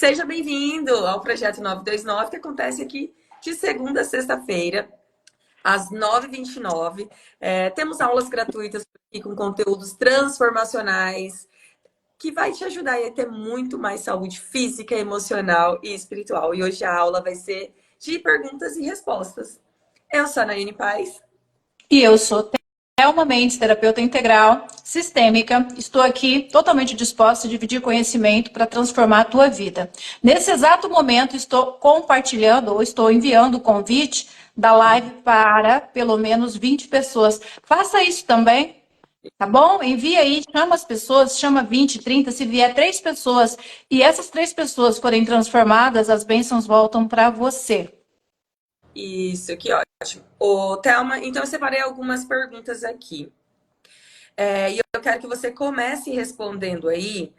Seja bem-vindo ao Projeto 929, que acontece aqui de segunda a sexta-feira, às 9h29. Temos aulas gratuitas aqui com conteúdos transformacionais, que vai te ajudar a ter muito mais saúde física, emocional e espiritual. E hoje a aula vai ser de perguntas e respostas. Eu sou a Nayane Paz. E eu sou Thelma Mendes, terapeuta integral, sistêmica. Estou aqui totalmente disposta a dividir conhecimento para transformar a tua vida. Nesse exato momento, estou compartilhando ou estou enviando o convite da live para pelo menos 20 pessoas. Faça isso também, tá bom? Envia aí, chama as pessoas, chama 20, 30, se vier 3 pessoas e essas 3 pessoas forem transformadas, as bênçãos voltam para você. Isso, que ótimo. Ô, Thelma, então eu separei algumas perguntas aqui. E eu quero que você comece respondendo aí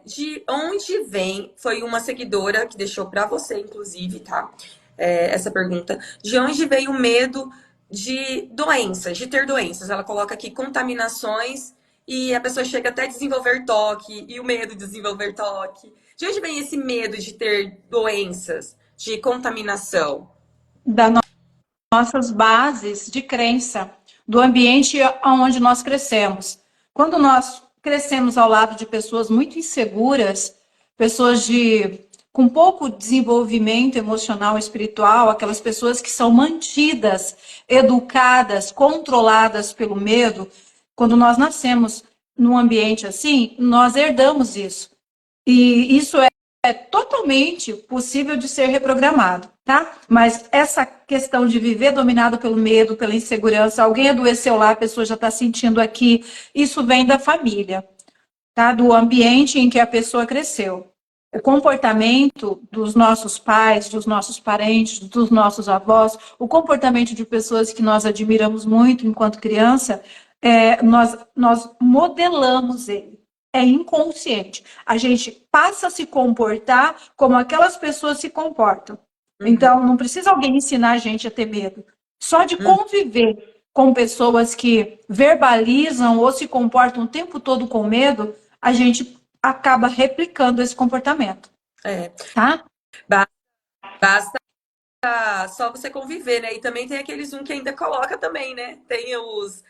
de onde vem, foi uma seguidora que deixou para você, inclusive, tá? Essa pergunta. De onde vem o medo de doenças, de ter doenças? Ela coloca aqui contaminações e a pessoa chega até a desenvolver toque e o medo de desenvolver toque. De onde vem esse medo de ter doenças, de contaminação? Das nossas bases de crença, do ambiente onde nós crescemos. Quando nós crescemos ao lado de pessoas muito inseguras, pessoas com pouco desenvolvimento emocional e espiritual, aquelas pessoas que são mantidas, educadas, controladas pelo medo, quando nós nascemos num ambiente assim, nós herdamos isso. E isso é totalmente possível de ser reprogramado, tá? Mas essa questão de viver dominado pelo medo, pela insegurança, alguém adoeceu lá, a pessoa já está sentindo aqui, isso vem da família, tá? Do ambiente em que a pessoa cresceu. O comportamento dos nossos pais, dos nossos parentes, dos nossos avós, o comportamento de pessoas que nós admiramos muito enquanto criança, nós modelamos ele. É inconsciente. A gente passa a se comportar como aquelas pessoas se comportam. Uhum, Então, não precisa alguém ensinar a gente a ter medo. Só de uhum, conviver com pessoas que verbalizam ou se comportam o tempo todo com medo, a gente acaba replicando esse comportamento, é. tá? Basta só você conviver, né? E também tem aqueles que ainda coloca também, né? Tem os,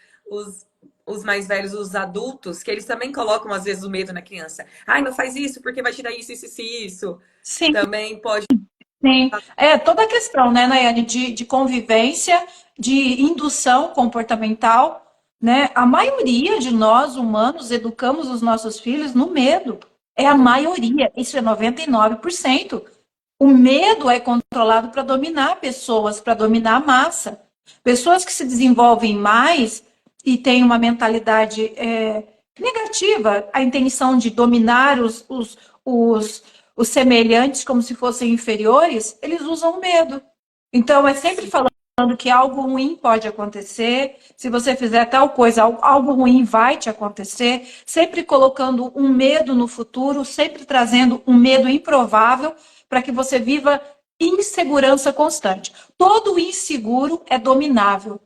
os mais velhos, os adultos, que eles também colocam, às vezes, o medo na criança. Ai, não faz isso, porque vai te dar isso, isso, isso, isso. Sim, Também pode. sim. É toda a questão, né, Nayane, de convivência, de indução comportamental, né? A maioria de nós, humanos, educamos os nossos filhos no medo. É a maioria, isso é 99%. O medo é controlado para dominar pessoas, para dominar a massa. Pessoas que se desenvolvem mais e têm uma mentalidade negativa, a intenção de dominar os, os semelhantes como se fossem inferiores, eles usam o medo. Então, é sempre Sim. falando que algo ruim pode acontecer, se você fizer tal coisa, algo ruim vai te acontecer, sempre colocando um medo no futuro, sempre trazendo um medo improvável para que você viva insegurança constante. Todo inseguro é dominável.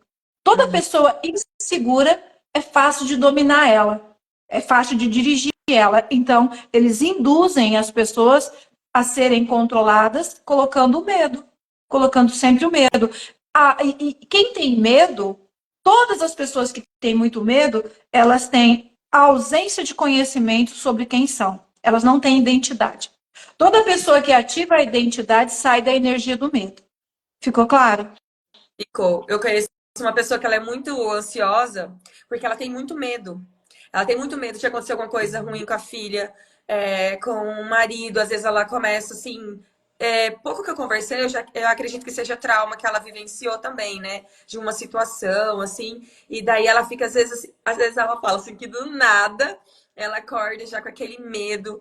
Toda Uhum. pessoa insegura é fácil de dominar ela, é fácil de dirigir ela. Então, eles induzem as pessoas a serem controladas, colocando o medo, colocando sempre o medo. E quem tem medo, todas as pessoas que têm muito medo, elas têm a ausência de conhecimento sobre quem são. Elas não têm identidade. Toda pessoa que ativa a identidade sai da energia do medo. Ficou claro? Ficou. Eu conheço uma pessoa que ela é muito ansiosa porque ela tem muito medo. Ela tem muito medo de acontecer alguma coisa ruim com a filha, com o marido. Às vezes ela começa assim. Pouco que eu conversei, eu acredito que seja trauma que ela vivenciou também, né? De uma situação, assim. E daí ela fica, às vezes ela fala assim, que do nada ela acorda já com aquele medo,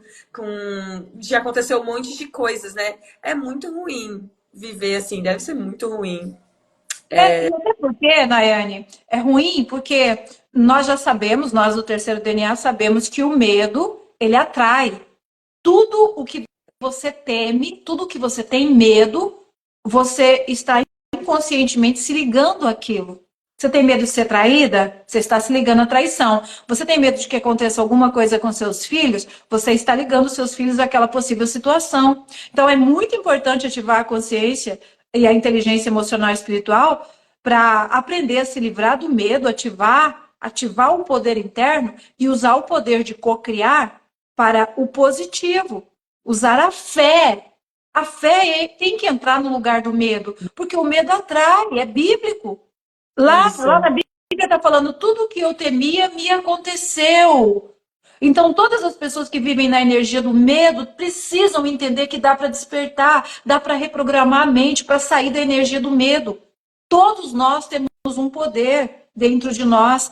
de acontecer um monte de coisas, né? É muito ruim viver assim, deve ser muito ruim. E até porque, Nayane, é ruim porque nós já sabemos, nós do terceiro DNA sabemos que o medo, ele atrai. Tudo o que você teme, tudo o que você tem medo, você está inconscientemente se ligando àquilo. Você tem medo de ser traída? Você está se ligando à traição. Você tem medo de que aconteça alguma coisa com seus filhos? Você está ligando seus filhos àquela possível situação. Então, é muito importante ativar a consciência e a inteligência emocional e espiritual para aprender a se livrar do medo, ativar o poder interno e usar o poder de co-criar para o positivo. Usar a fé. A fé tem que entrar no lugar do medo, porque o medo atrai, é bíblico. Lá na Bíblia está falando, tudo o que eu temia me aconteceu. Então, todas as pessoas que vivem na energia do medo precisam entender que dá para despertar, dá para reprogramar a mente, para sair da energia do medo. Todos nós temos um poder dentro de nós,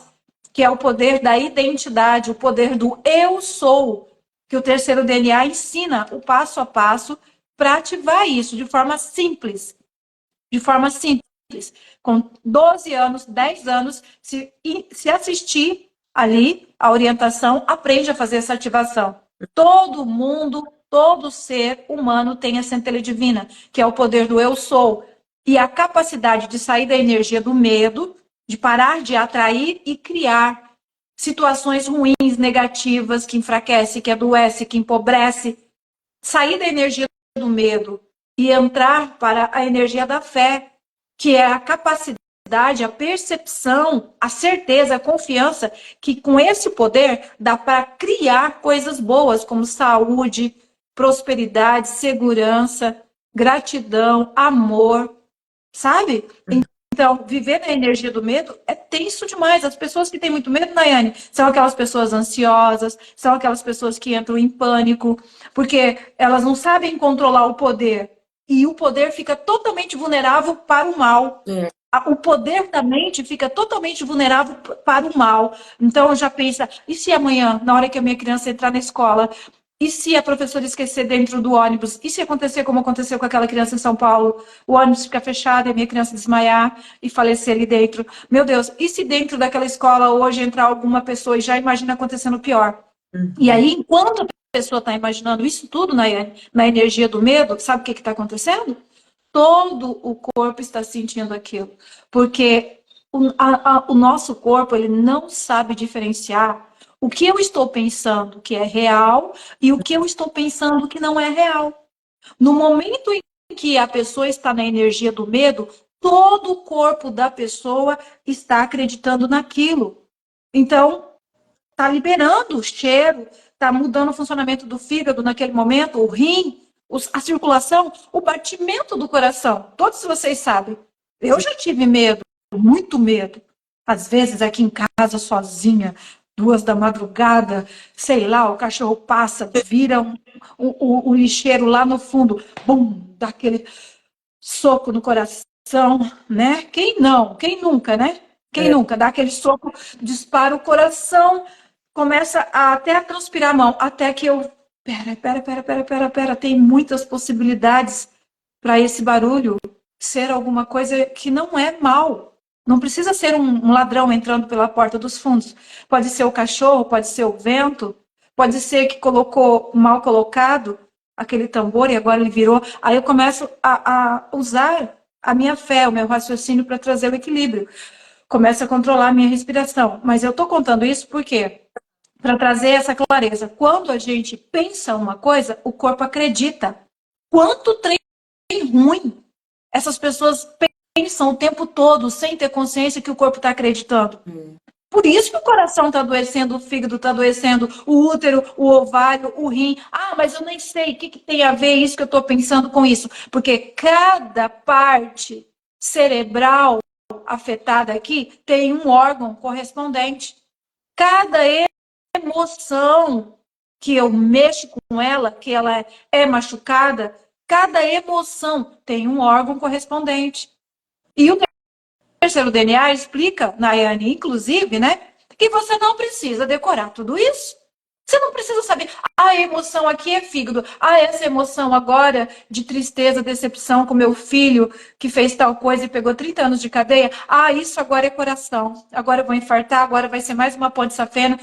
que é o poder da identidade, o poder do eu sou, que o terceiro DNA ensina o passo a passo para ativar isso de forma simples. De forma simples. Com 12 anos, 10 anos, se assistir ali a orientação, aprende a fazer essa ativação. Todo mundo, todo ser humano tem a centelha divina, que é o poder do eu sou. E a capacidade de sair da energia do medo, de parar de atrair e criar situações ruins, negativas, que enfraquece, que adoece, que empobrece. Sair da energia do medo e entrar para a energia da fé, que é a capacidade, a percepção, a certeza, a confiança que com esse poder dá para criar coisas boas, como saúde, prosperidade, segurança, gratidão, amor, sabe? Então, viver na energia do medo é tenso demais. As pessoas que têm muito medo, Nayane, são aquelas pessoas ansiosas, são aquelas pessoas que entram em pânico, porque elas não sabem controlar o poder. E o poder fica totalmente vulnerável para o mal. O poder da mente fica totalmente vulnerável para o mal. Então, já pensa, e se amanhã, na hora que a minha criança entrar na escola, e se a professora esquecer dentro do ônibus? E se acontecer como aconteceu com aquela criança em São Paulo? O ônibus ficar fechado e a minha criança desmaiar e falecer ali dentro. Meu Deus, e se dentro daquela escola hoje entrar alguma pessoa e já imagina acontecendo pior? E aí, enquanto a pessoa está imaginando isso tudo na energia do medo, sabe o que está acontecendo? Todo o corpo está sentindo aquilo. Porque o nosso corpo ele não sabe diferenciar o que eu estou pensando que é real e o que eu estou pensando que não é real. No momento em que a pessoa está na energia do medo, todo o corpo da pessoa está acreditando naquilo. Então, está liberando o cheiro, está mudando o funcionamento do fígado naquele momento, o rim, a circulação, o batimento do coração. Todos vocês sabem. Eu já tive medo, muito medo. Às vezes aqui em casa, sozinha, 2 da madrugada, sei lá, o cachorro passa, vira um lixeiro lá no fundo, bum, dá aquele soco no coração, né? Quem não? Quem nunca, né? Quem nunca? Dá aquele soco, dispara o coração, começa até a transpirar a mão, até que eu... Pera, tem muitas possibilidades para esse barulho ser alguma coisa que não é mal. Não precisa ser um ladrão entrando pela porta dos fundos. Pode ser o cachorro, pode ser o vento, pode ser que colocou mal colocado aquele tambor e agora ele virou. Aí eu começo a usar a minha fé, o meu raciocínio para trazer o equilíbrio. Começo a controlar a minha respiração. Mas eu estou contando isso porque para trazer essa clareza. Quando a gente pensa uma coisa, o corpo acredita. Quanto trem ruim essas pessoas pensam o tempo todo, sem ter consciência que o corpo está acreditando. Por isso que o coração está adoecendo, o fígado está adoecendo, o útero, o ovário, o rim. Ah, mas eu nem sei o que tem a ver isso que eu estou pensando com isso. Porque cada parte cerebral afetada aqui tem um órgão correspondente. Cada emoção que eu mexo com ela, que ela é machucada, cada emoção tem um órgão correspondente. E o terceiro DNA explica, Nayane, inclusive, né, que você não precisa decorar tudo isso. Você não precisa saber, a emoção aqui é fígado, essa emoção agora de tristeza, decepção com meu filho que fez tal coisa e pegou 30 anos de cadeia, isso agora é coração, agora eu vou infartar, agora vai ser mais uma ponte safena.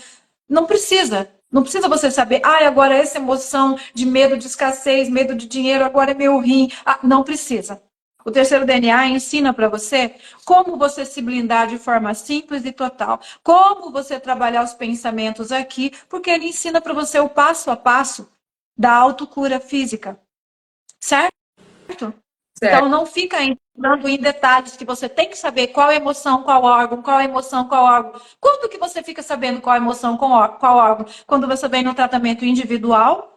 Não precisa. Não precisa você saber, agora essa emoção de medo de escassez, medo de dinheiro, agora é meu rim. Não precisa. O terceiro DNA ensina para você como você se blindar de forma simples e total, como você trabalhar os pensamentos aqui, porque ele ensina para você o passo a passo da autocura física, certo? Então, Certo. não fica entrando em detalhes que você tem que saber qual emoção, qual órgão, qual emoção, qual órgão. Quando que você fica sabendo qual emoção, qual órgão? Quando você vem no tratamento individual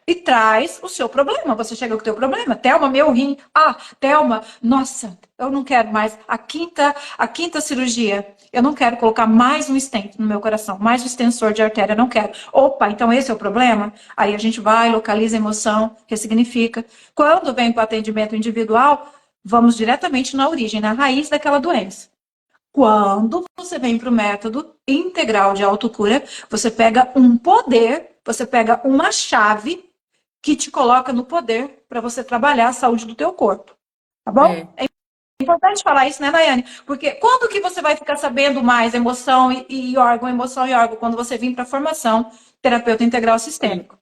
e traz o seu problema. Você chega com o teu problema. Thelma, meu rim. Ah, Thelma, nossa, eu não quero mais. A quinta cirurgia. Eu não quero colocar mais um stent no meu coração, mais um extensor de artéria, não quero. Opa, então esse é o problema? Aí a gente vai, localiza a emoção, ressignifica. Quando vem para o atendimento individual, vamos diretamente na origem, na raiz daquela doença. Quando você vem para o método integral de autocura, você pega um poder, você pega uma chave que te coloca no poder para você trabalhar a saúde do teu corpo. Tá bom? É. É importante falar isso, né, Daiane? Porque quando que você vai ficar sabendo mais emoção e órgão, emoção e órgão? Quando você vir para a formação terapeuta integral Sim. sistêmico.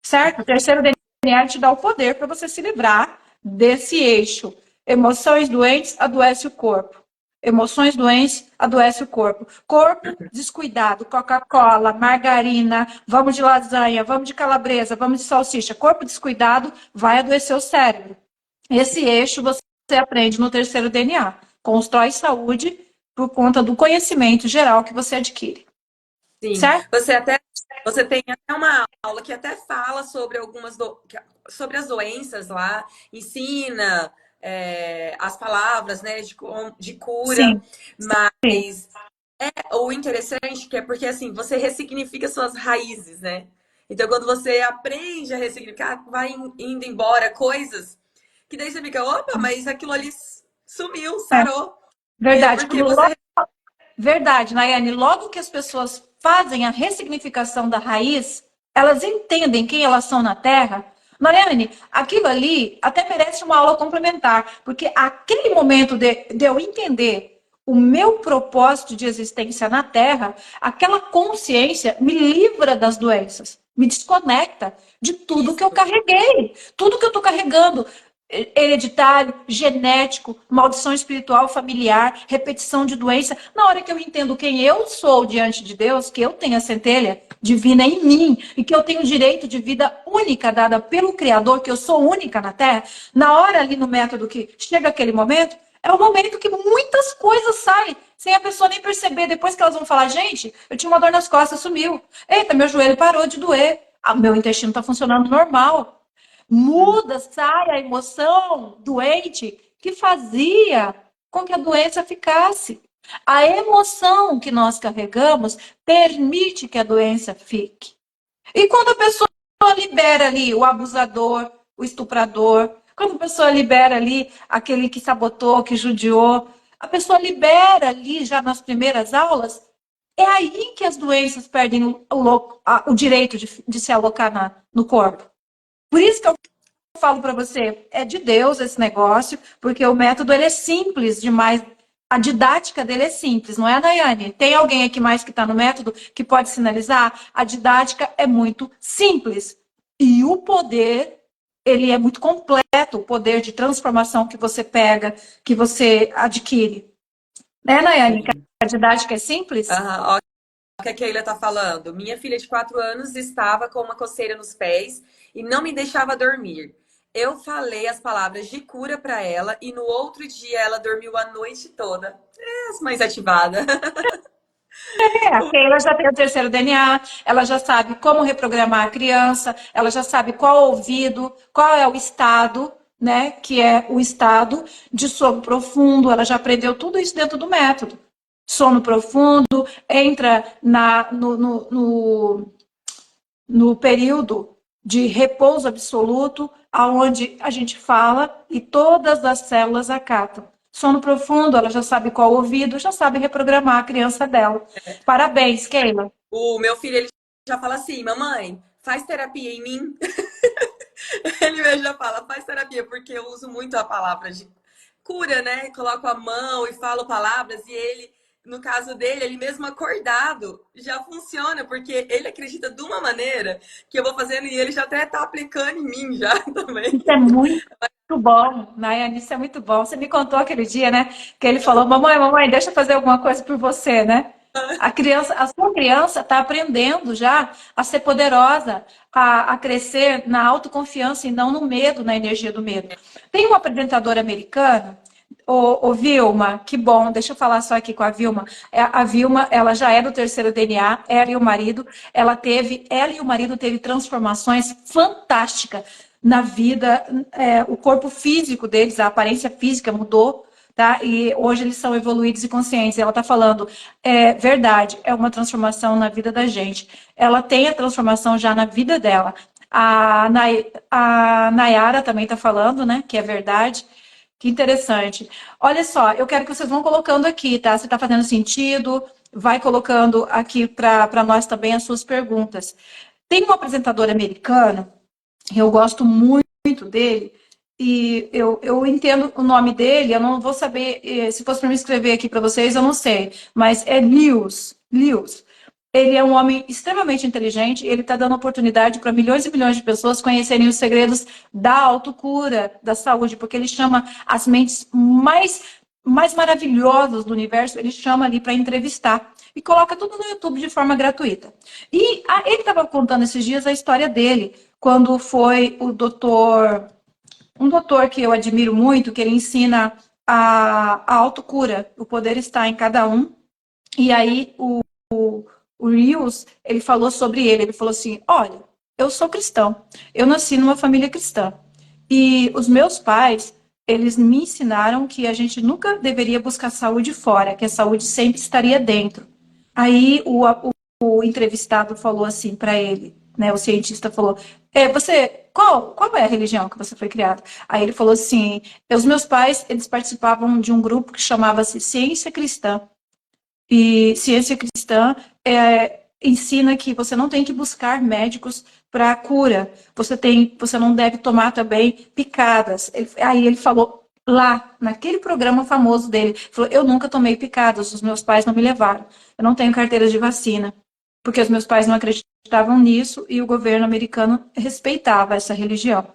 Certo? O terceiro DNA te dá o poder para você se livrar desse eixo. Emoções doentes adoece o corpo. Emoções doentes adoece o corpo. Corpo descuidado, Coca-Cola, margarina, vamos de lasanha, vamos de calabresa, vamos de salsicha. Corpo descuidado vai adoecer o cérebro. Esse eixo você aprende no terceiro DNA. Constrói saúde por conta do conhecimento geral que você adquire. Sim, Certo? você tem até uma aula que até fala sobre sobre as doenças lá, ensina as palavras, né, de cura, Sim, sim. mas o interessante que é porque assim você ressignifica suas raízes, né? Então quando você aprende a ressignificar, vai indo embora coisas que daí você fica, opa, mas aquilo ali sumiu, É, sarou. E é verdade. porque você Verdade, Nayane. Logo que as pessoas fazem a ressignificação da raiz, elas entendem quem elas são na Terra. Nayane, aquilo ali até merece uma aula complementar, porque aquele momento de eu entender o meu propósito de existência na Terra, aquela consciência me livra das doenças, me desconecta de tudo que eu isso, carreguei, tudo que eu estou carregando hereditário, genético, maldição espiritual familiar, repetição de doença. Na hora que eu entendo quem eu sou diante de Deus, que eu tenho a centelha divina em mim e que eu tenho o direito de vida única dada pelo Criador, que eu sou única na Terra, na hora ali no método que chega aquele momento, é o momento que muitas coisas saem sem a pessoa nem perceber. Depois que elas vão falar, gente, eu tinha uma dor nas costas, sumiu. Eita, meu joelho parou de doer. Ah, meu intestino está funcionando normal. Muda, sai a emoção doente que fazia com que a doença ficasse. A emoção que nós carregamos permite que a doença fique. E quando a pessoa libera ali o abusador, o estuprador, quando a pessoa libera ali aquele que sabotou, que judiou, a pessoa libera ali já nas primeiras aulas, é aí que as doenças perdem o direito de se alocar no corpo. Por isso que eu falo para você, é de Deus esse negócio, porque o método ele é simples demais. A didática dele é simples, não é, Daiane? Tem alguém aqui mais que está no método que pode sinalizar? A didática é muito simples. E o poder, ele é muito completo, o poder de transformação que você pega, que você adquire. Né, Daiane? sim. A didática é simples? Aham, ó, o que a Keila tá falando. Minha filha de 4 anos estava com uma coceira nos pés e não me deixava dormir. Eu falei as palavras de cura para ela e no outro dia ela dormiu a noite toda. É, as mães ativadas. A Keila já tem o terceiro DNA, ela já sabe como reprogramar a criança, ela já sabe qual ouvido, qual é o estado, né? Que é o estado de sono profundo. Ela já aprendeu tudo isso dentro do método. Sono profundo, entra no período de repouso absoluto, aonde a gente fala e todas as células acatam. Sono profundo, ela já sabe qual ouvido, já sabe reprogramar a criança dela. Parabéns, Keila. O meu filho, ele já fala assim, mamãe, faz terapia em mim. Ele mesmo já fala, faz terapia, porque eu uso muito a palavra de cura, né? Coloco a mão e falo palavras, e ele, no caso dele, ele mesmo acordado, já funciona, porque ele acredita de uma maneira que eu vou fazendo e ele já até tá aplicando em mim já também. Isso é muito. Muito bom, Nayane, isso é muito bom. Você me contou aquele dia, né? Que ele falou, mamãe, deixa eu fazer alguma coisa por você, né? A criança, a sua criança está aprendendo já a ser poderosa, a crescer na autoconfiança e não no medo, na energia do medo. Tem um apresentador americano, o Vilma, que bom, deixa eu falar só aqui com a Vilma. A Vilma, ela já é do terceiro DNA, ela e o marido teve transformações fantásticas na vida, o corpo físico deles, a aparência física mudou, tá? E hoje eles são evoluídos e conscientes. Ela está falando, é verdade, é uma transformação na vida da gente. Ela tem a transformação já na vida dela. A Nayara também está falando, né? Que é verdade. Que interessante. Olha só, eu quero que vocês vão colocando aqui, tá? Se está fazendo sentido, vai colocando aqui para nós também as suas perguntas. Tem um apresentador americano, eu gosto muito dele, e eu entendo o nome dele, eu não vou saber, se fosse para me escrever aqui para vocês, eu não sei, mas é Lewis. Ele é um homem extremamente inteligente, ele está dando oportunidade para milhões e milhões de pessoas conhecerem os segredos da autocura, da saúde, porque ele chama as mentes mais maravilhosas do universo, ele chama ali para entrevistar e coloca tudo no YouTube de forma gratuita. E ele estava contando esses dias a história dele, quando foi um doutor que eu admiro muito, que ele ensina a autocura, o poder está em cada um. E aí o Rios, ele falou sobre ele falou assim, olha, eu sou cristão, eu nasci numa família cristã, e os meus pais, eles me ensinaram que a gente nunca deveria buscar saúde fora, que a saúde sempre estaria dentro. Aí o entrevistado falou assim para ele, né, o cientista falou, qual é a religião que você foi criado? Aí ele falou assim, os meus pais, eles participavam de um grupo que chamava-se Ciência Cristã. E ciência cristã ensina que você não tem que buscar médicos para cura. Você não deve tomar também picadas. Aí ele falou lá, naquele programa famoso dele, falou, eu nunca tomei picadas, os meus pais não me levaram. Eu não tenho carteira de vacina, porque os meus pais não acreditavam nisso e o governo americano respeitava essa religião.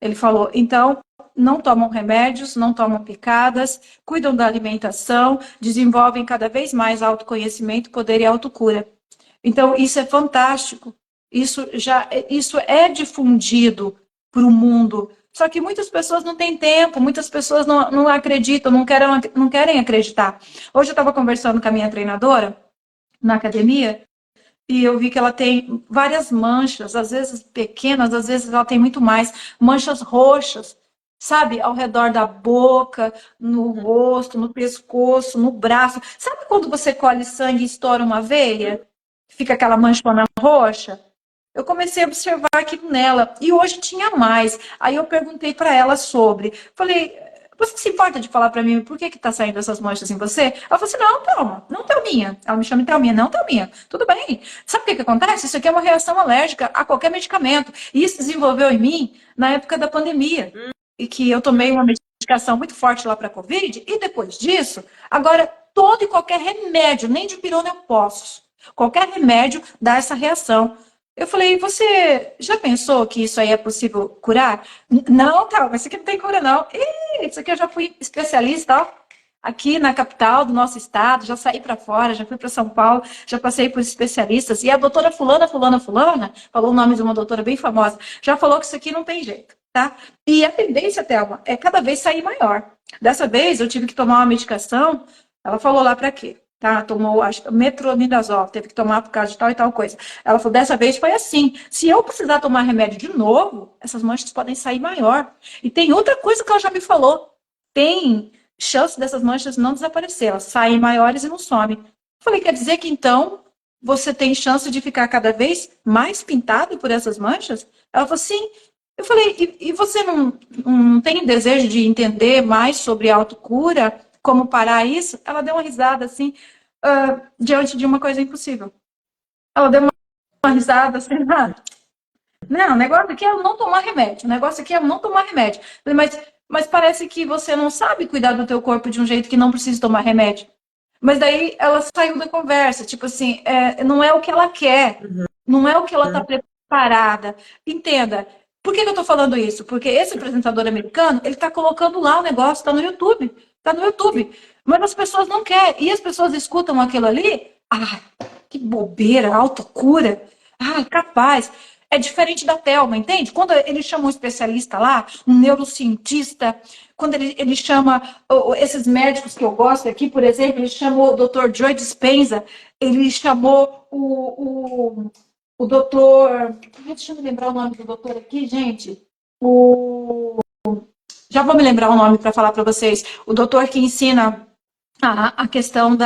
Ele falou, então, não tomam remédios, não tomam picadas, cuidam da alimentação, desenvolvem cada vez mais autoconhecimento, poder e autocura. Então, isso é fantástico. Isso é difundido para o mundo. Só que muitas pessoas não têm tempo, muitas pessoas não acreditam, não querem acreditar. Hoje eu estava conversando com a minha treinadora na academia e eu vi que ela tem várias manchas, às vezes pequenas, às vezes ela tem muito mais, manchas roxas, sabe, ao redor da boca, no rosto, no pescoço, no braço. Sabe quando você colhe sangue e estoura uma veia? Fica aquela manchona roxa? Eu comecei a observar aquilo nela e hoje tinha mais. Aí eu perguntei para ela sobre. Falei, você se importa de falar para mim por que está saindo essas manchas em você? Ela falou assim: não, Thelma, não, Thelminha. Ela me chama de Thelminha, não, Thelminha. Tudo bem. Sabe o que acontece? Isso aqui é uma reação alérgica a qualquer medicamento. E isso desenvolveu em mim na época da pandemia. E que eu tomei uma medicação muito forte lá para a Covid. E depois disso, agora todo e qualquer remédio, nem de pirona eu posso. Qualquer remédio dá essa reação. Eu falei, você já pensou que isso aí é possível curar? Não, tá, mas isso aqui não tem cura, não. Isso aqui eu já fui especialista, ó, aqui na capital do nosso estado, já saí para fora, já fui para São Paulo, já passei por especialistas. E a doutora fulana, falou o nome de uma doutora bem famosa, já falou que isso aqui não tem jeito, tá? E a tendência, Thelma, é cada vez sair maior. Dessa vez eu tive que tomar uma medicação, ela falou lá para quê? Tá, tomou metronidazol, teve que tomar por causa de tal e tal coisa. Ela falou, dessa vez foi assim. Se eu precisar tomar remédio de novo, essas manchas podem sair maior. E tem outra coisa que ela já me falou. Tem chance dessas manchas não desaparecer. Elas saem maiores e não somem. Eu falei, quer dizer que então você tem chance de ficar cada vez mais pintado por essas manchas? Ela falou, sim. Eu falei, e você não tem desejo de entender mais sobre autocura? Como parar isso? Ela deu uma risada assim, diante de uma coisa impossível. Ela deu uma risada assim, não, o negócio aqui é não tomar remédio, o negócio aqui é não tomar remédio. Mas parece que você não sabe cuidar do teu corpo de um jeito que não precisa tomar remédio. Mas daí ela saiu da conversa, tipo assim, não é o que ela quer, não é o que ela está preparada. Entenda, Por que eu tô falando isso? Porque esse apresentador americano, ele tá colocando lá o negócio, tá no YouTube. Tá no YouTube. Mas as pessoas não querem. E as pessoas escutam aquilo ali. Ah, que bobeira, autocura. Ah, capaz. É diferente da Thelma, entende? Quando ele chama um especialista lá, um neurocientista, quando ele chama esses médicos que eu gosto aqui, por exemplo, ele chamou o Dr. Joe Dispenza, ele chamou o doutor. Deixa eu me lembrar o nome do doutor aqui, gente. O, já vou me lembrar o nome para falar para vocês. O doutor que ensina a questão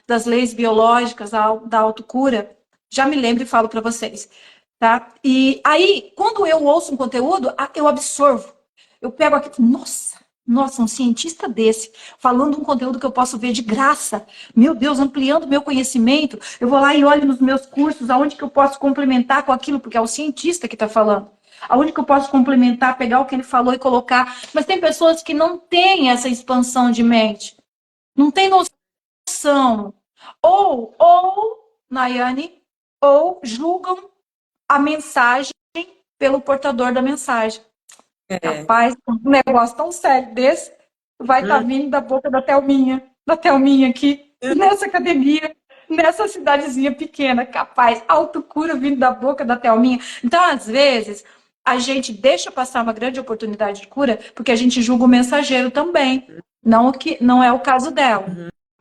das leis biológicas, da autocura. Já me lembro e falo para vocês. Tá? E aí, quando eu ouço um conteúdo, eu absorvo. Eu pego aqui, nossa, um cientista desse, falando um conteúdo que eu posso ver de graça. Meu Deus, ampliando meu conhecimento. Eu vou lá e olho nos meus cursos, aonde que eu posso complementar com aquilo, porque é o cientista que está falando. Aonde que eu posso complementar, pegar o que ele falou e colocar. Mas tem pessoas que não têm essa expansão de mente. Não tem noção. Nayane, ou julgam a mensagem pelo portador da mensagem. É. Rapaz, um negócio tão sério desse vai estar vindo da boca da Thelminha aqui, nessa academia, nessa cidadezinha pequena, capaz, autocura vindo da boca da Thelminha. Então, às vezes, a gente deixa passar uma grande oportunidade de cura porque a gente julga o mensageiro também. Não, que, não é o caso dela.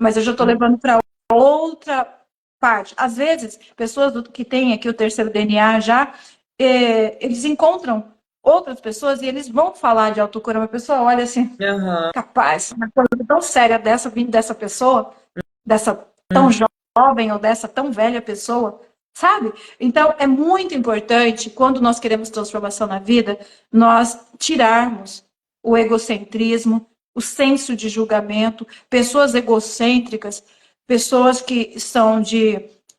Mas eu já estou levando para outra parte. Às vezes, pessoas que têm aqui o terceiro DNA já, eles encontram outras pessoas e eles vão falar de autocura. Uma pessoa olha assim, Uhum. capaz, uma coisa tão séria dessa vindo dessa pessoa, dessa tão jovem ou dessa tão velha pessoa, sabe? Então, é muito importante, quando nós queremos transformação na vida, nós tirarmos o egocentrismo, o senso de julgamento, pessoas egocêntricas, pessoas que são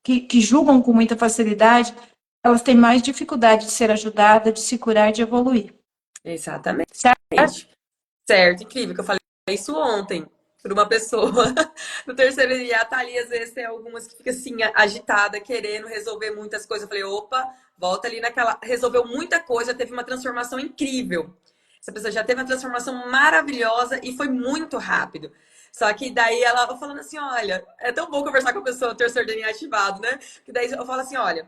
que julgam com muita facilidade, elas têm mais dificuldade de ser ajudadas, de se curar, de evoluir. Exatamente. Certo? Certo, incrível, que eu falei isso ontem para uma pessoa no terceiro dia. A Thalia, às vezes, tem algumas que fica assim, agitada, querendo resolver muitas coisas. Eu falei, opa, volta ali naquela. Resolveu muita coisa, teve uma transformação incrível. Essa pessoa já teve uma transformação maravilhosa e foi muito rápido. Só que daí ela falando assim: olha, é tão bom conversar com a pessoa, terceiro DNA ativado, né? Que daí eu falo assim: olha.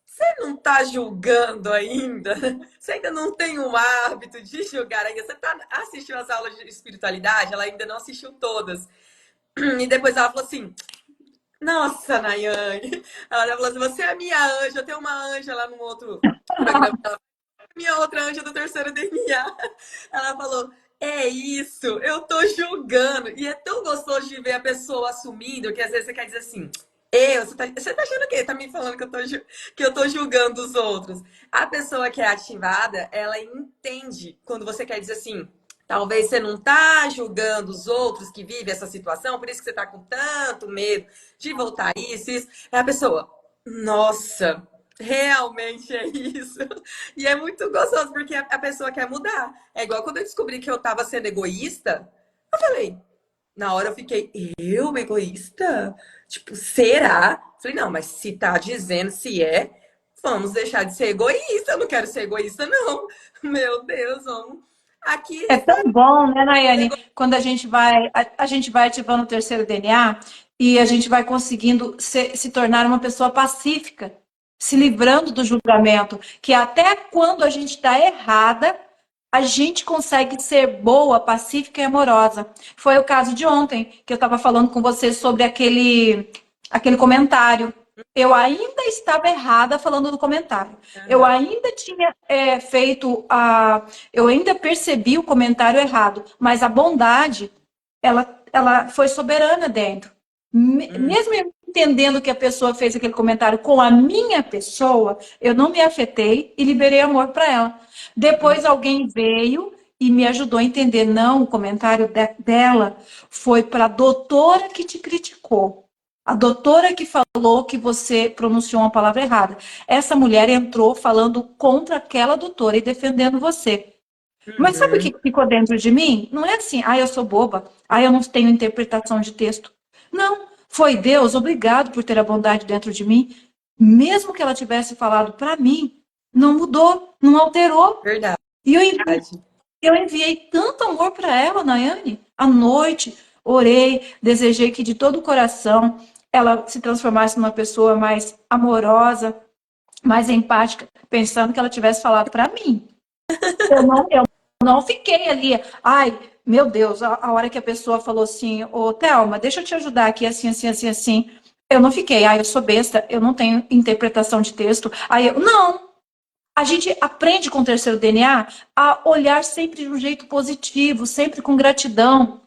Você não está julgando ainda? Você ainda não tem um hábito de julgar ainda? Você assistiu as aulas de espiritualidade? Ela ainda não assistiu todas. E depois ela falou assim: nossa, Nayane. Ela falou assim: você é a minha anja. Eu tenho uma anja lá no outro programa. Minha outra anja do terceiro DNA. Ela falou: é isso, eu tô julgando. E é tão gostoso de ver a pessoa assumindo que às vezes você quer dizer assim. Você tá achando o quê? Tá me falando que que eu tô julgando os outros. A pessoa que é ativada, ela entende quando você quer dizer assim, talvez você não tá julgando os outros que vivem essa situação, por isso que você tá com tanto medo de voltar a isso. É a pessoa, nossa, realmente é isso. E é muito gostoso, porque a pessoa quer mudar. É igual quando eu descobri que eu tava sendo egoísta, eu falei, na hora eu fiquei, eu egoísta? Tipo, será? Falei, não, mas se tá dizendo se é, vamos deixar de ser egoísta. Eu não quero ser egoísta, não. Meu Deus, vamos. Aqui É está. tão bom, né, Nayane, quando a gente vai ativando o terceiro DNA e a gente vai conseguindo se tornar uma pessoa pacífica, se livrando do julgamento, que até quando a gente está errada, a gente consegue ser boa, pacífica e amorosa. Foi o caso de ontem, que eu estava falando com você sobre aquele comentário. Eu ainda estava errada falando do comentário. Eu ainda tinha feito a. Eu ainda percebi o comentário errado, mas a bondade, ela foi soberana dentro. Mesmo eu entendendo que a pessoa fez aquele comentário com a minha pessoa, eu não me afetei e liberei amor para ela. Depois alguém veio e me ajudou a entender, não, o comentário dela foi para a doutora que te criticou. A doutora que falou que você pronunciou uma palavra errada. Essa mulher entrou falando contra aquela doutora e defendendo você. Mas sabe o Uhum. que ficou dentro de mim? Não é assim, eu sou boba, eu não tenho interpretação de texto. Não, foi Deus, obrigado por ter a bondade dentro de mim. Mesmo que ela tivesse falado para mim, não mudou, não alterou. Verdade. E eu enviei tanto amor para ela, Nayane. À noite, orei, desejei que de todo o coração ela se transformasse numa pessoa mais amorosa, mais empática, pensando que ela tivesse falado para mim. Eu não fiquei ali, ai, meu Deus, a hora que a pessoa falou assim, ô Thelma, deixa eu te ajudar aqui, assim, assim, assim, assim. Eu não fiquei, eu sou besta, eu não tenho interpretação de texto. Não, a gente aprende com o terceiro DNA a olhar sempre de um jeito positivo, sempre com gratidão.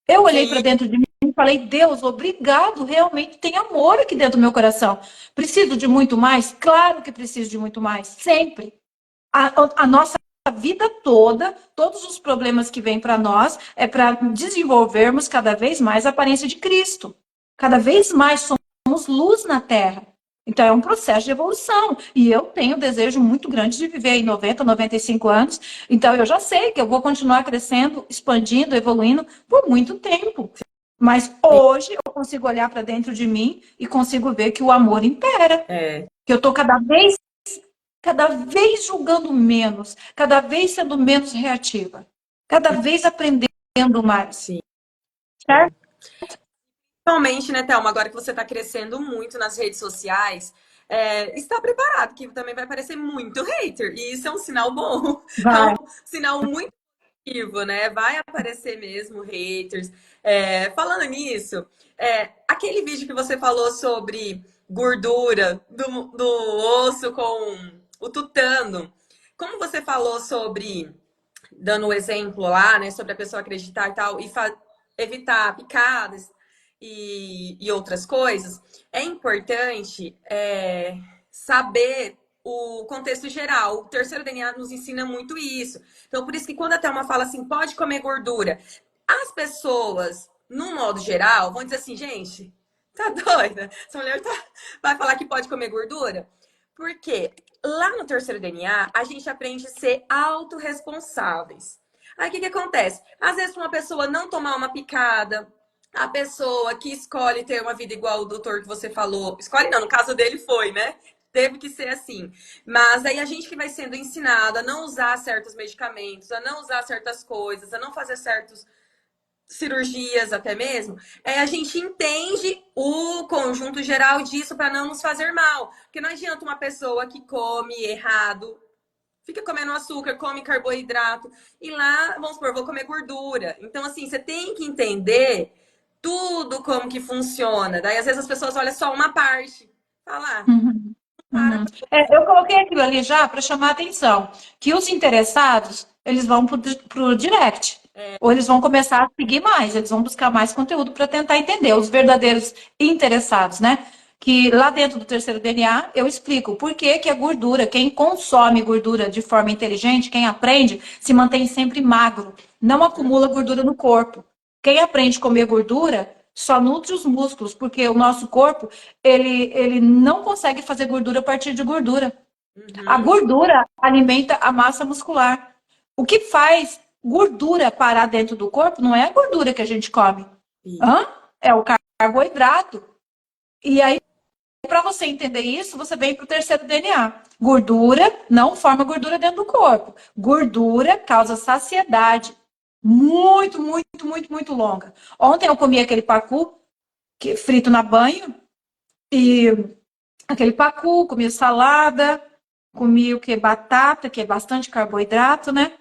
Eu olhei para Sim, dentro de mim e falei, Deus, obrigado, realmente tem amor aqui dentro do meu coração. Preciso de muito mais? Claro que preciso de muito mais, sempre. A nossa vida toda, todos os problemas que vêm para nós, é para desenvolvermos cada vez mais a aparência de Cristo. Cada vez mais somos luz na Terra. Então, é um processo de evolução. E eu tenho um desejo muito grande de viver em 90, 95 anos. Então, eu já sei que eu vou continuar crescendo, expandindo, evoluindo por muito tempo. Mas hoje eu consigo olhar para dentro de mim e consigo ver que o amor impera. é, Que eu estou cada vez julgando menos, cada vez sendo menos reativa, cada vez aprendendo mais. sim. Certo? Principalmente, né, Thelma, agora que você está crescendo muito nas redes sociais, está preparado, que também vai aparecer muito hater. E isso é um sinal bom, é Vai. um sinal muito positivo, né? Vai aparecer mesmo haters. Falando nisso, aquele vídeo que você falou sobre gordura do osso com o tutano, como você falou sobre, dando o exemplo lá, né, sobre a pessoa acreditar e tal, e evitar picadas e outras coisas, é importante saber o contexto geral. O terceiro DNA nos ensina muito isso. Então, por isso que quando a Thelma fala assim, pode comer gordura, as pessoas, no modo geral, vão dizer assim, gente, tá doida? Essa mulher vai falar que pode comer gordura? Por quê? Lá no terceiro DNA, a gente aprende a ser autorresponsáveis. Aí o que acontece? Às vezes, uma pessoa não tomar uma picada, a pessoa que escolhe ter uma vida igual o doutor que você falou, escolhe não, no caso dele foi, né? Teve que ser assim. Mas aí a gente que vai sendo ensinado a não usar certos medicamentos, a não usar certas coisas, a não fazer certas cirurgias até mesmo, a gente entende o conjunto geral disso para não nos fazer mal. Porque não adianta uma pessoa que come errado, fica comendo açúcar, come carboidrato, e lá, vamos supor, vou comer gordura. Então, assim, você tem que entender tudo como que funciona. Daí, às vezes, as pessoas olham só uma parte. Fala, Uhum, para uhum. Eu coloquei aquilo ali já para chamar a atenção, que os interessados, eles vão para o direct, ou eles vão começar a seguir mais, eles vão buscar mais conteúdo para tentar entender, os verdadeiros interessados, né? Que lá dentro do terceiro DNA eu explico por que que a gordura, quem consome gordura de forma inteligente, quem aprende, se mantém sempre magro, não acumula gordura no corpo. Quem aprende a comer gordura só nutre os músculos, porque o nosso corpo ele não consegue fazer gordura a partir de gordura. A Uhum. gordura alimenta a massa muscular. O que faz gordura parar dentro do corpo não é a gordura que a gente come. Hã? É o carboidrato. E aí, para você entender isso, você vem para o terceiro DNA. Gordura não forma gordura dentro do corpo. Gordura causa saciedade muito, muito, muito, muito longa. Ontem eu comi aquele pacu frito na banha e aquele pacu, comi salada, comi o que? Batata, que é bastante carboidrato, né?